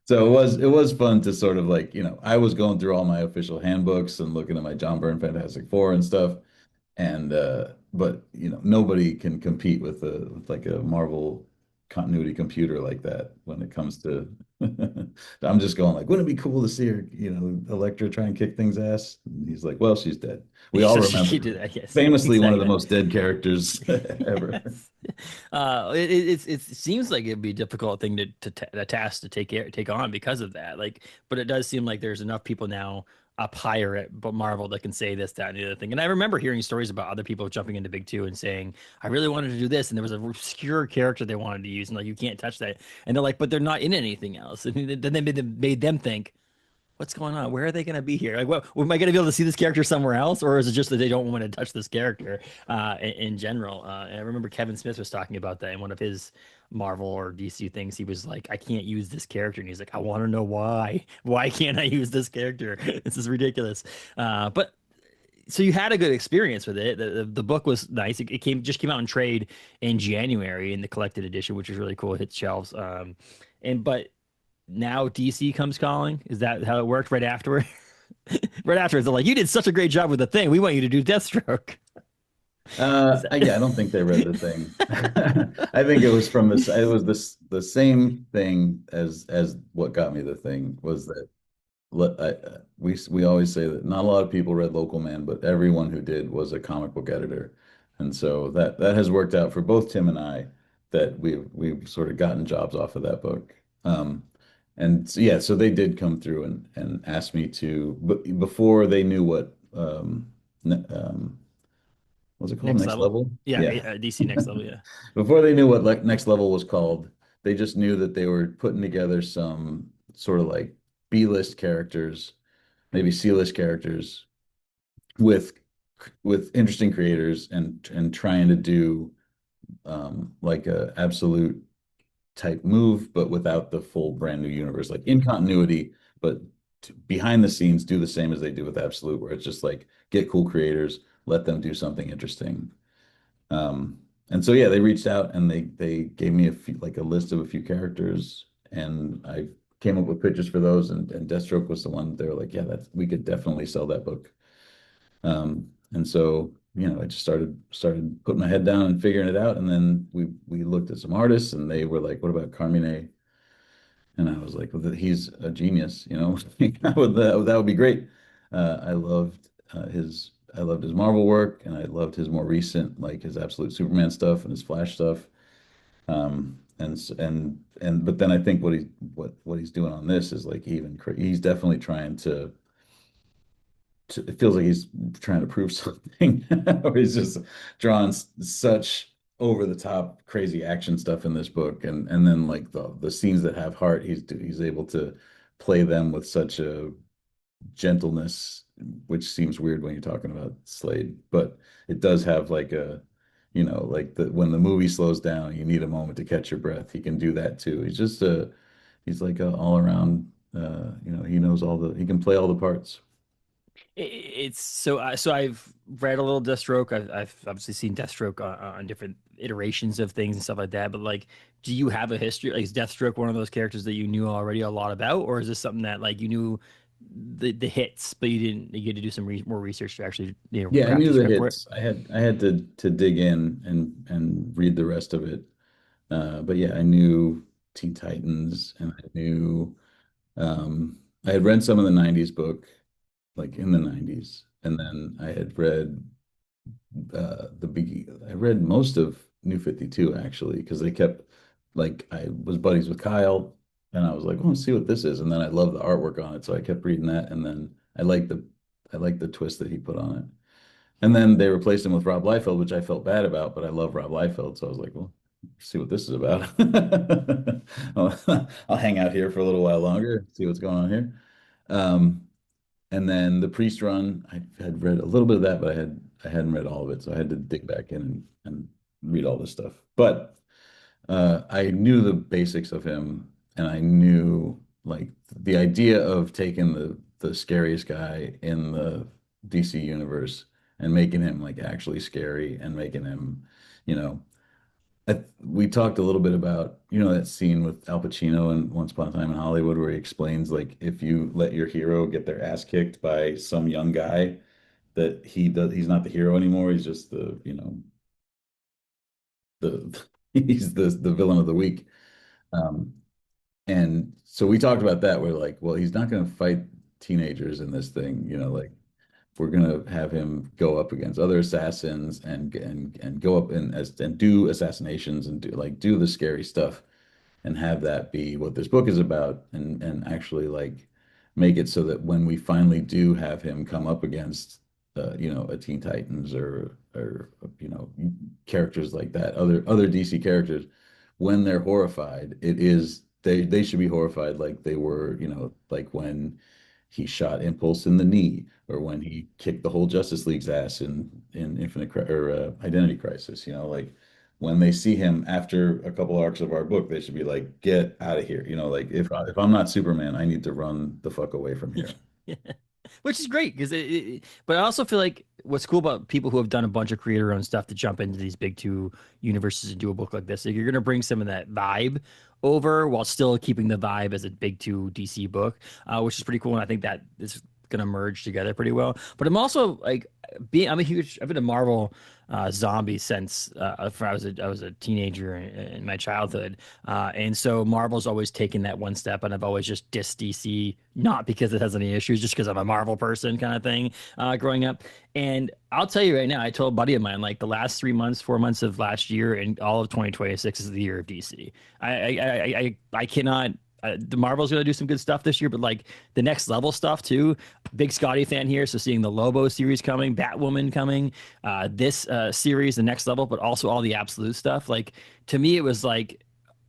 So it was fun to sort of like, I was going through all my official handbooks and looking at my John Byrne Fantastic Four and stuff. And but nobody can compete with like a Marvel continuity computer like that when it comes to I'm just going like, wouldn't it be cool to see her, Elektra try and kick things ass? And he's like, well, she's dead. We all she remember. did that. Yes, Famously one of the exactly. most dead characters ever. Yes. It seems like it'd be a difficult thing a task to take on because of that. Like, but it does seem like there's enough people now up higher at but Marvel that can say this, that, and the other thing. And I remember hearing stories about other people jumping into Big Two and saying, "I really wanted to do this," and there was an obscure character they wanted to use, and like you can't touch that. And they're like, "But they're not in anything else." And then they made them think, what's going on? Where are they going to be here? Like, what am I going to be able to see this character somewhere else, or is it just that they don't want to touch this character in general? And I remember Kevin Smith was talking about that in one of his Marvel or DC things. He was like, I can't use this character, and he's like, I want to know why. Why can't I use this character? This is ridiculous. But so you had a good experience with it. The book was nice. It came out in trade in January in the collected edition, which is really cool. It hit shelves. And but now DC comes calling? Is that how it worked right afterward? Right afterwards, they're like, "You did such a great job with the thing. We want you to do Deathstroke." Is that Yeah, I don't think they read the thing. I think it was from this. It was the same thing as what got me the thing was that we always say that not a lot of people read Local Man, but everyone who did was a comic book editor, and so that has worked out for both Tim and I that we've sort of gotten jobs off of that book. And so, yeah, so they did come through and ask me to, but before they knew what what's it called? next Next level? Level? Yeah, Yeah. DC next level. Yeah. Before they knew what like Next Level was called, they just knew that they were putting together some sort of like B-list characters, maybe C-list characters with interesting creators and trying to do like a absolute type move, but without the full brand new universe, like in continuity, but behind the scenes do the same as they do with Absolute, where it's just like get cool creators, let them do something interesting. Um, and so yeah, they reached out and they gave me a few, like a list of a few characters, and I came up with pitches for those. And Deathstroke was the one they were like, yeah, that's we could definitely sell that book. And so I just started putting my head down and figuring it out. And then we looked at some artists, and they were like, what about Carmine? And I was like, well, he's a genius, that would be great. I loved his Marvel work, and I loved his more recent, like his Absolute Superman stuff and his Flash stuff. But then I think what he's doing on this is like he's definitely trying it feels like he's trying to prove something, or he's just drawing such over the top crazy action stuff in this book, and then like the scenes that have heart, he's able to play them with such a gentleness, which seems weird when you're talking about Slade, but it does have like like when the movie slows down, you need a moment to catch your breath. He can do that too. He's like a all around, he can play all the parts. It's so I've read a little Deathstroke. I've obviously seen Deathstroke on different iterations of things and stuff like that. But like, do you have a history? Like, is Deathstroke one of those characters that you knew already a lot about, or is this something that like you knew the hits, but you had to do some more research to actually Yeah, I craft knew a the script for it? hits. I had to dig in and read the rest of it. But yeah, I knew Teen Titans, and I had read some of the 90s book, like in the 90s. And then I had read I read most of New 52 actually, because they kept like I was buddies with Kyle, and I was like, I want to see what this is. And then I love the artwork on it, so I kept reading that. And then I liked the twist that he put on it. And then they replaced him with Rob Liefeld, which I felt bad about, but I love Rob Liefeld, so I was like, well, see what this is about. I'll hang out here for a little while longer, see what's going on here. Um, and then the Priest run, I had read a little bit of that, but I hadn't read all of it, so I had to dig back in and read all this stuff. But I knew the basics of him, and I knew like the idea of taking the scariest guy in the DC universe and making him like actually scary and making him, you know, we talked a little bit about, that scene with Al Pacino in Once Upon a Time in Hollywood where he explains like if you let your hero get their ass kicked by some young guy, that he's not the hero anymore. He's just the he's the villain of the week. Um, and so we talked about that. We're like, well, he's not going to fight teenagers in this thing, like we're going to have him go up against other assassins and go up and do assassinations and do the scary stuff and have that be what this book is about, and actually like make it so that when we finally do have him come up against a Teen Titans or characters like that, other DC characters, when they're horrified, they should be horrified like they were, like when he shot Impulse in the knee, or when he kicked the whole Justice League's ass in Identity Crisis. Like when they see him after a couple arcs of our book, they should be like, "Get out of here!" Like if I'm not Superman, I need to run the fuck away from here. Yeah. Which is great because but I also feel like what's cool about people who have done a bunch of creator-owned stuff to jump into these big two universes and do a book like this. Like you're gonna bring some of that vibe over while still keeping the vibe as a big two DC book, which is pretty cool. And I think that is gonna merge together pretty well. But I'm also like I've been a Marvel zombie since I was a teenager in my childhood, and so Marvel's always taken that one step, and I've always just dissed DC, not because it has any issues, just because I'm a Marvel person kind of thing growing up. And I'll tell you right now, I told a buddy of mine, like the last 3 months, 4 months of last year, and all of 2026 is the year of DC. I cannot. The Marvel's gonna do some good stuff this year, but like the next level stuff too. Big Scotty fan here, so seeing the Lobo series coming, Batwoman coming, this series, the next level, but also all the absolute stuff. Like to me, it was like,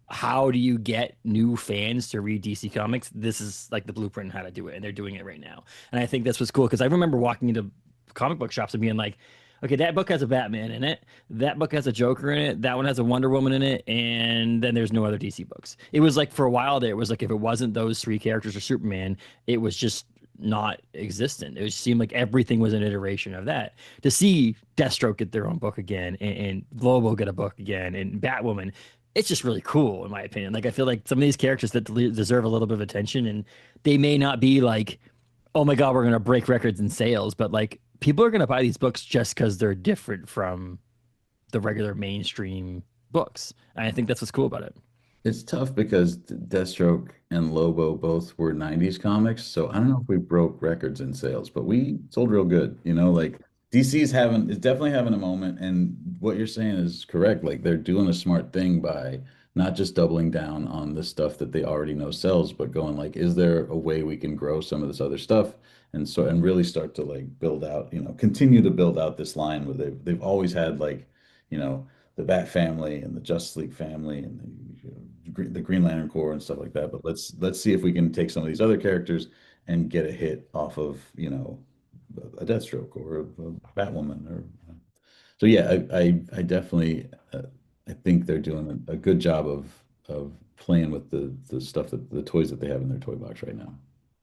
how do you get new fans to read DC Comics? This is like the blueprint on how to do it, and they're doing it right now. And I think that's what's cool because I remember walking into comic book shops and being like, okay, that book has a Batman in it. That book has a Joker in it. That one has a Wonder Woman in it. And then there's no other DC books. It was like for a while there, it was like if it wasn't those three characters or Superman, it was just not existent. It seemed like everything was an iteration of that. To see Deathstroke get their own book again and Lobo get a book again and Batwoman, it's just really cool in my opinion. Like I feel like some of these characters that deserve a little bit of attention and they may not be like, oh my God, we're gonna break records in sales, but like people are gonna buy these books just because they're different from the regular mainstream books. And I think that's what's cool about it. It's tough because Deathstroke and Lobo both were 90s comics, so I don't know if we broke records in sales, but we sold real good. Like is definitely having a moment, and what you're saying is correct. Like they're doing a smart thing by not just doubling down on the stuff that they already know sells, but going like, is there a way we can grow some of this other stuff? And really start to like build out, continue to build out this line where they've always had like, you know, the Bat family and the Justice League family and the Green Lantern Corps and stuff like that. But let's see if we can take some of these other characters and get a hit off of a Deathstroke or a Batwoman or so. Yeah, I definitely I think they're doing a good job of playing with the stuff that the toys that they have in their toy box right now.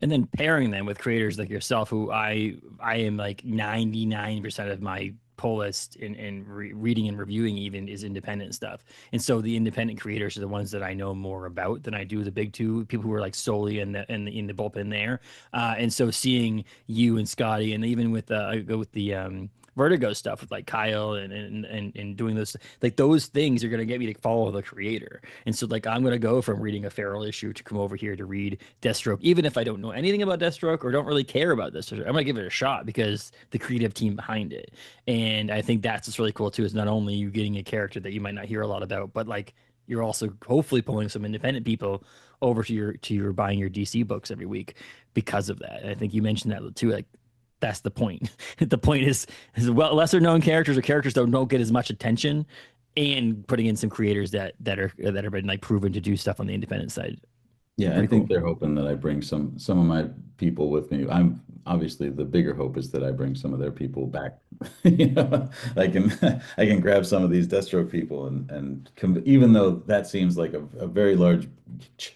And then pairing them with creators like yourself, who I am like 99% of my pull list in reading and reviewing even is independent stuff. And so the independent creators are the ones that I know more about than I do the big two people who are like solely in the bullpen there. And so seeing you and Scotty, and even with the Vertigo stuff with like Kyle and doing those, like those things are going to get me to follow the creator. And so like I'm going to go from reading a Feral issue to come over here to read Deathstroke, even if I don't know anything about Deathstroke or don't really care about this. I'm going to give it a shot because the creative team behind it. And I think that's what's really cool too, is not only you getting a character that you might not hear a lot about, but like you're also hopefully pulling some independent people over to your buying your DC books every week because of that. And I think you mentioned that too. Like that's the point. The point is well, lesser known characters or characters that don't get as much attention, and putting in some creators that are been like proven to do stuff on the independent side. Yeah, I Pretty think cool. they're hoping that I bring some of my people with me. I'm obviously the bigger hope is that I bring some of their people back. I can I can grab some of these Deathstroke people even though that seems like a very large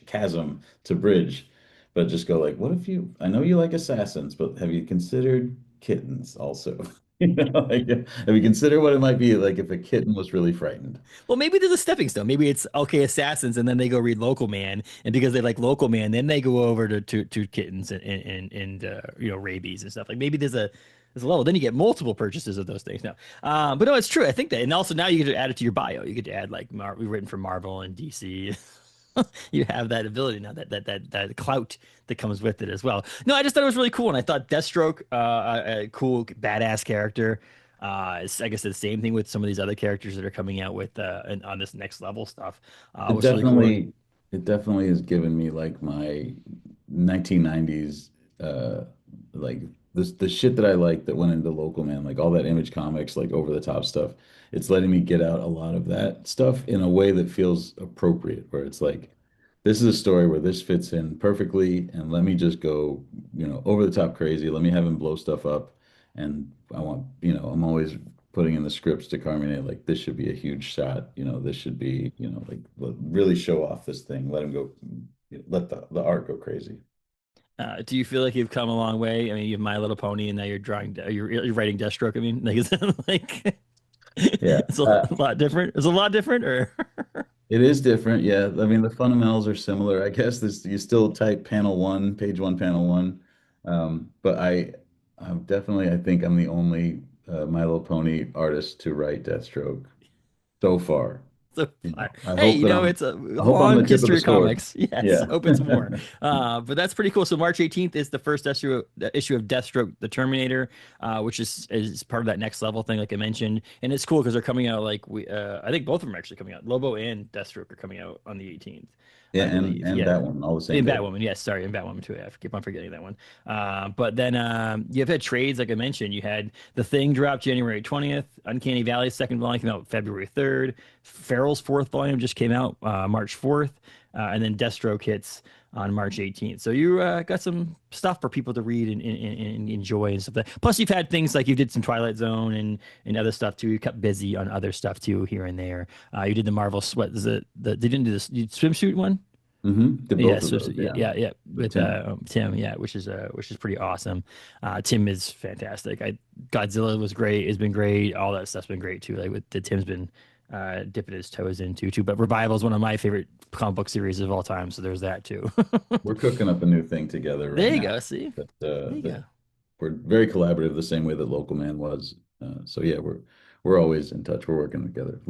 chasm to bridge, but just go like, what if I know you like assassins, but have you considered kittens also? Like, have you considered what it might be like if a kitten was really frightened? Well, maybe there's a stepping stone. Maybe it's okay, assassins, and then they go read Local Man, and because they like Local Man, then they go over to kittens and rabies and stuff. Like maybe there's a level. Then you get multiple purchases of those things now. But no, it's true. I think that, and also now you get to add it to your bio. You get to add like we've written for Marvel and DC. You have that ability now, that clout that comes with it as well. No, I just thought it was really cool, and I thought Deathstroke, a cool badass character. I guess the same thing with some of these other characters that are coming out with on this next level stuff. It Was really cool. definitely it definitely has given me like my 1990s like the shit that I like that went into local man, like all that Image Comics, like over the top stuff. It's letting me get out a lot of that stuff in a way that feels appropriate, where it's like this is a story where this fits in perfectly, and let me just go, over the top crazy. Let me have him blow stuff up. And I want, I'm always putting in the scripts to Carmine, like this should be a huge shot, this should be, like really show off this thing, let him go, let the art go crazy. Do you feel like you've come a long way? I mean, you have My Little Pony, and now you're drawing, you're writing Deathstroke. I mean, like, is it like Yeah. it's a lot different? It's a lot different, or It is different, yeah. I mean, the fundamentals are similar. I guess this you still type panel one, page one, panel one. But I'm definitely, I think I'm the only My Little Pony artist to write Deathstroke so far. so You far. know, Hey, you know, it's a I hope I'm the long tip of the history of sword. comics. Yes, Yeah. hope it's more. But that's pretty cool. So March 18th is the first issue of Deathstroke, the Terminator, which is part of that next level thing, like I mentioned. And it's cool because they're coming out like I think both of them are actually coming out. Lobo and Deathstroke are coming out on the 18th, Yeah, I believe. and Yeah. Batwoman all the same In day. Batwoman, yes, sorry, in Batwoman too. I keep on forgetting that one. But then you've had trades, like I mentioned. You had The Thing drop January 20th. Uncanny Valley's second volume came out February 3rd. Farrell's fourth volume just came out March 4th. And then Deathstroke hits on March 18th. So you got some stuff for people to read and enjoy and stuff. Plus, you've had things like you did some Twilight Zone and other stuff too. You kept busy on other stuff too here and there. You did the Marvel sweat. Is it the they didn't do this swimsuit one? Did Yeah, both of so, those, yeah, yeah. yeah, With with Tim. Tim, yeah, which is pretty awesome. Tim is fantastic. Godzilla was great, has been great. All that stuff's been great too. Like with the Tim's been dipping his toes into too. But Revival is one of my favorite comic book series of all time. So there's that too. We're cooking up a new thing together right There you now go. See, there you that go. we're very collaborative the same way that Local Man was. So yeah, we're always in touch. We're working together.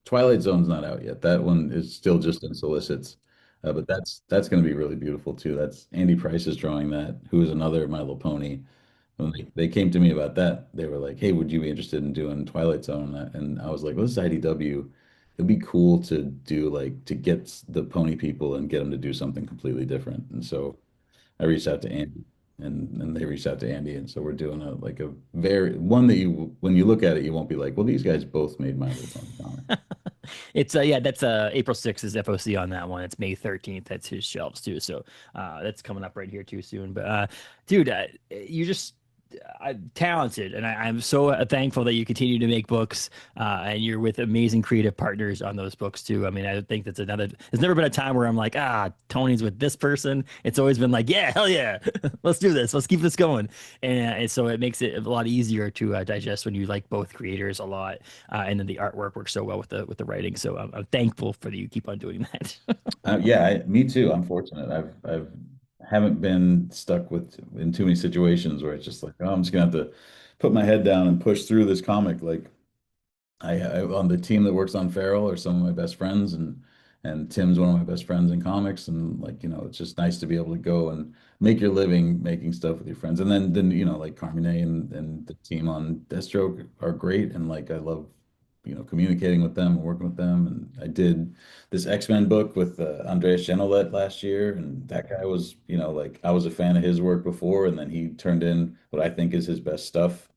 Twilight Zone's not out yet. That one is still just in solicits. But that's going to be really beautiful too. That's Andy Price is drawing that, who is another My Little Pony. When they came to me about that, they were like, "Hey, would you be interested in doing Twilight Zone?" And I was like, "Well, this is IDW. It'd be cool to do like to get the pony people and get them to do something completely different." And so I reached out to Andy, and they reached out to Andy, and so we're doing a like a very one that you when you look at it, you won't be like, "Well, these guys both made My Little Pony comics." It's yeah, that's April 6th is FOC on that one. It's May 13th. That's his shelves too. So that's coming up right here too soon. But dude, you just talented, and I'm so thankful that you continue to make books, and you're with amazing creative partners on those books too. I mean, I think that's another. There's never been a time where I'm like, Tony's with this person. It's always been like, yeah, hell yeah, let's do this, let's keep this going, and so it makes it a lot easier to digest when you like both creators a lot, and then the artwork works so well with the writing. So I'm thankful for that you keep on doing that. Yeah, me too. I'm fortunate. I've haven't been stuck with in too many situations where it's just like, oh, I'm just gonna have to put my head down and push through this comic. Like I on the team that works on Feral are some of my best friends, and Tim's one of my best friends in comics, and like it's just nice to be able to go and make your living making stuff with your friends. And then like Carmine and the team on Deathstroke are great, and like I love communicating with them and working with them. And I did this X-Men book with Andreas Genolet last year, and that guy was like I was a fan of his work before, and then he turned in what I think is his best stuff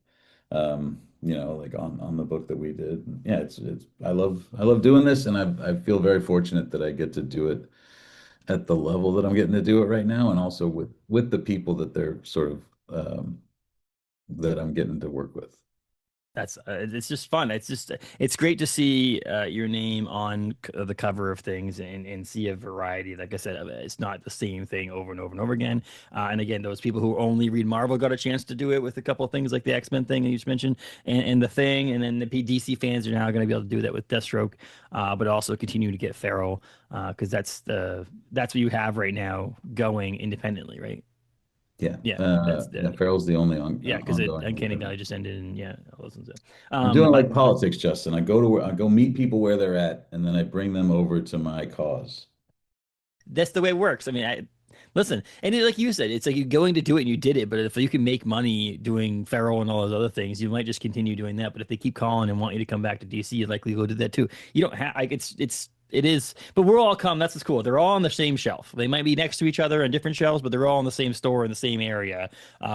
like on the book that we did. Yeah, it's I love doing this, and I feel very fortunate that I get to do it at the level that I'm getting to do it right now, and also with the people that they're sort of that I'm getting to work with. That's it's just fun. It's just it's great to see your name on the cover of things and see a variety. Like I said, it's not the same thing over and over and over again. And again, those people who only read Marvel got a chance to do it with a couple of things like the X-Men thing that you just mentioned and the Thing, and then the DC fans are now going to be able to do that with Deathstroke, but also continue to get Feral because that's what you have right now going independently, right? Yeah, Yeah, that's yeah. the Farrell's the only yeah, because it ongoing one Uncanny for me. Valley just ended, and yeah, I'll listen to it. I'm doing But like politics, Justin. I go to where I go meet people where they're at, and then I bring them over to my cause. that's the way it works. I mean, I listen, and like you said, it's like you're going to do it and you did it. But if you can make money doing Feral and all those other things, you might just continue doing that. But if they keep calling and want you to come back to DC, you'd likely go do that too. You don't have like it is, but we're all come. That's what's cool. They're all on the same shelf. They might be next to each other on different shelves, but they're all in the same store in the same area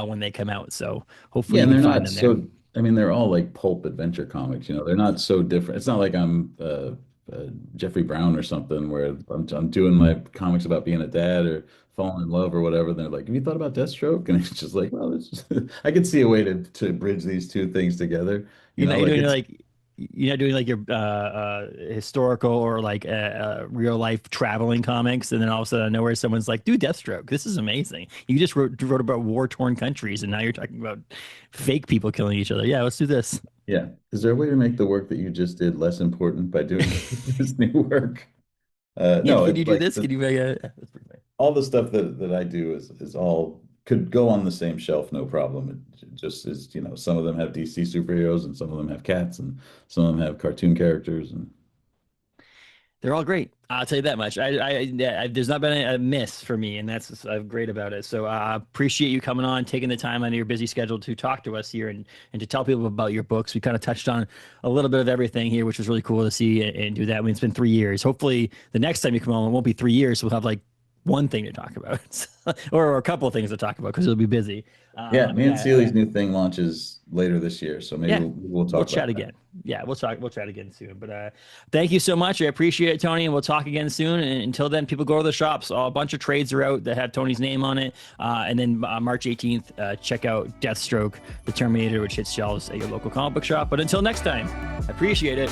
when they come out. So hopefully Yeah, you and can they're find not them there. so. I mean, they're all like pulp adventure comics. They're not so different. It's not like I'm Jeffrey Brown or something where I'm doing my comics about being a dad or falling in love or whatever. They're like, "Have you thought about Deathstroke?" And it's just like, well, I could see a way to bridge these two things together. You're not you're Like doing it's like. you're not doing like your historical or like real life traveling comics, and then all of a sudden, out of nowhere, someone's like, "Dude, Deathstroke, this is amazing. You just wrote about war torn countries, and now you're talking about fake people killing each other. Yeah, let's do this." Yeah. Is there a way to make the work that you just did less important by doing this new work? Yeah, No, can you it's do like this? Can you make a? That's pretty funny. all the stuff that I do is all could go on the same shelf, no problem. It just is, some of them have DC superheroes and some of them have cats and some of them have cartoon characters and They're all great. I'll tell you that much. There's not been a miss for me, and that's great about it. So I appreciate you coming on, taking the time out of your busy schedule to talk to us here and to tell people about your books. We kind of touched on a little bit of everything here, which was really cool to see and do that. I mean, it's been 3 years. Hopefully, the next time you come on, it won't be 3 years. So we'll have like one thing to talk about or a couple of things to talk about because you'll be busy. yeah, me and Seeley's new thing launches later this year, so maybe Yeah, we'll we'll talk chat about that. again. Yeah, we'll chat again soon. But thank you so much. I appreciate it, Tony, and we'll talk again soon. And until then, people go to the shops. A bunch of trades are out that have Tony's name on it. And then March 18th, check out Deathstroke, the Terminator, which hits shelves at your local comic book shop. But until next time, I appreciate it.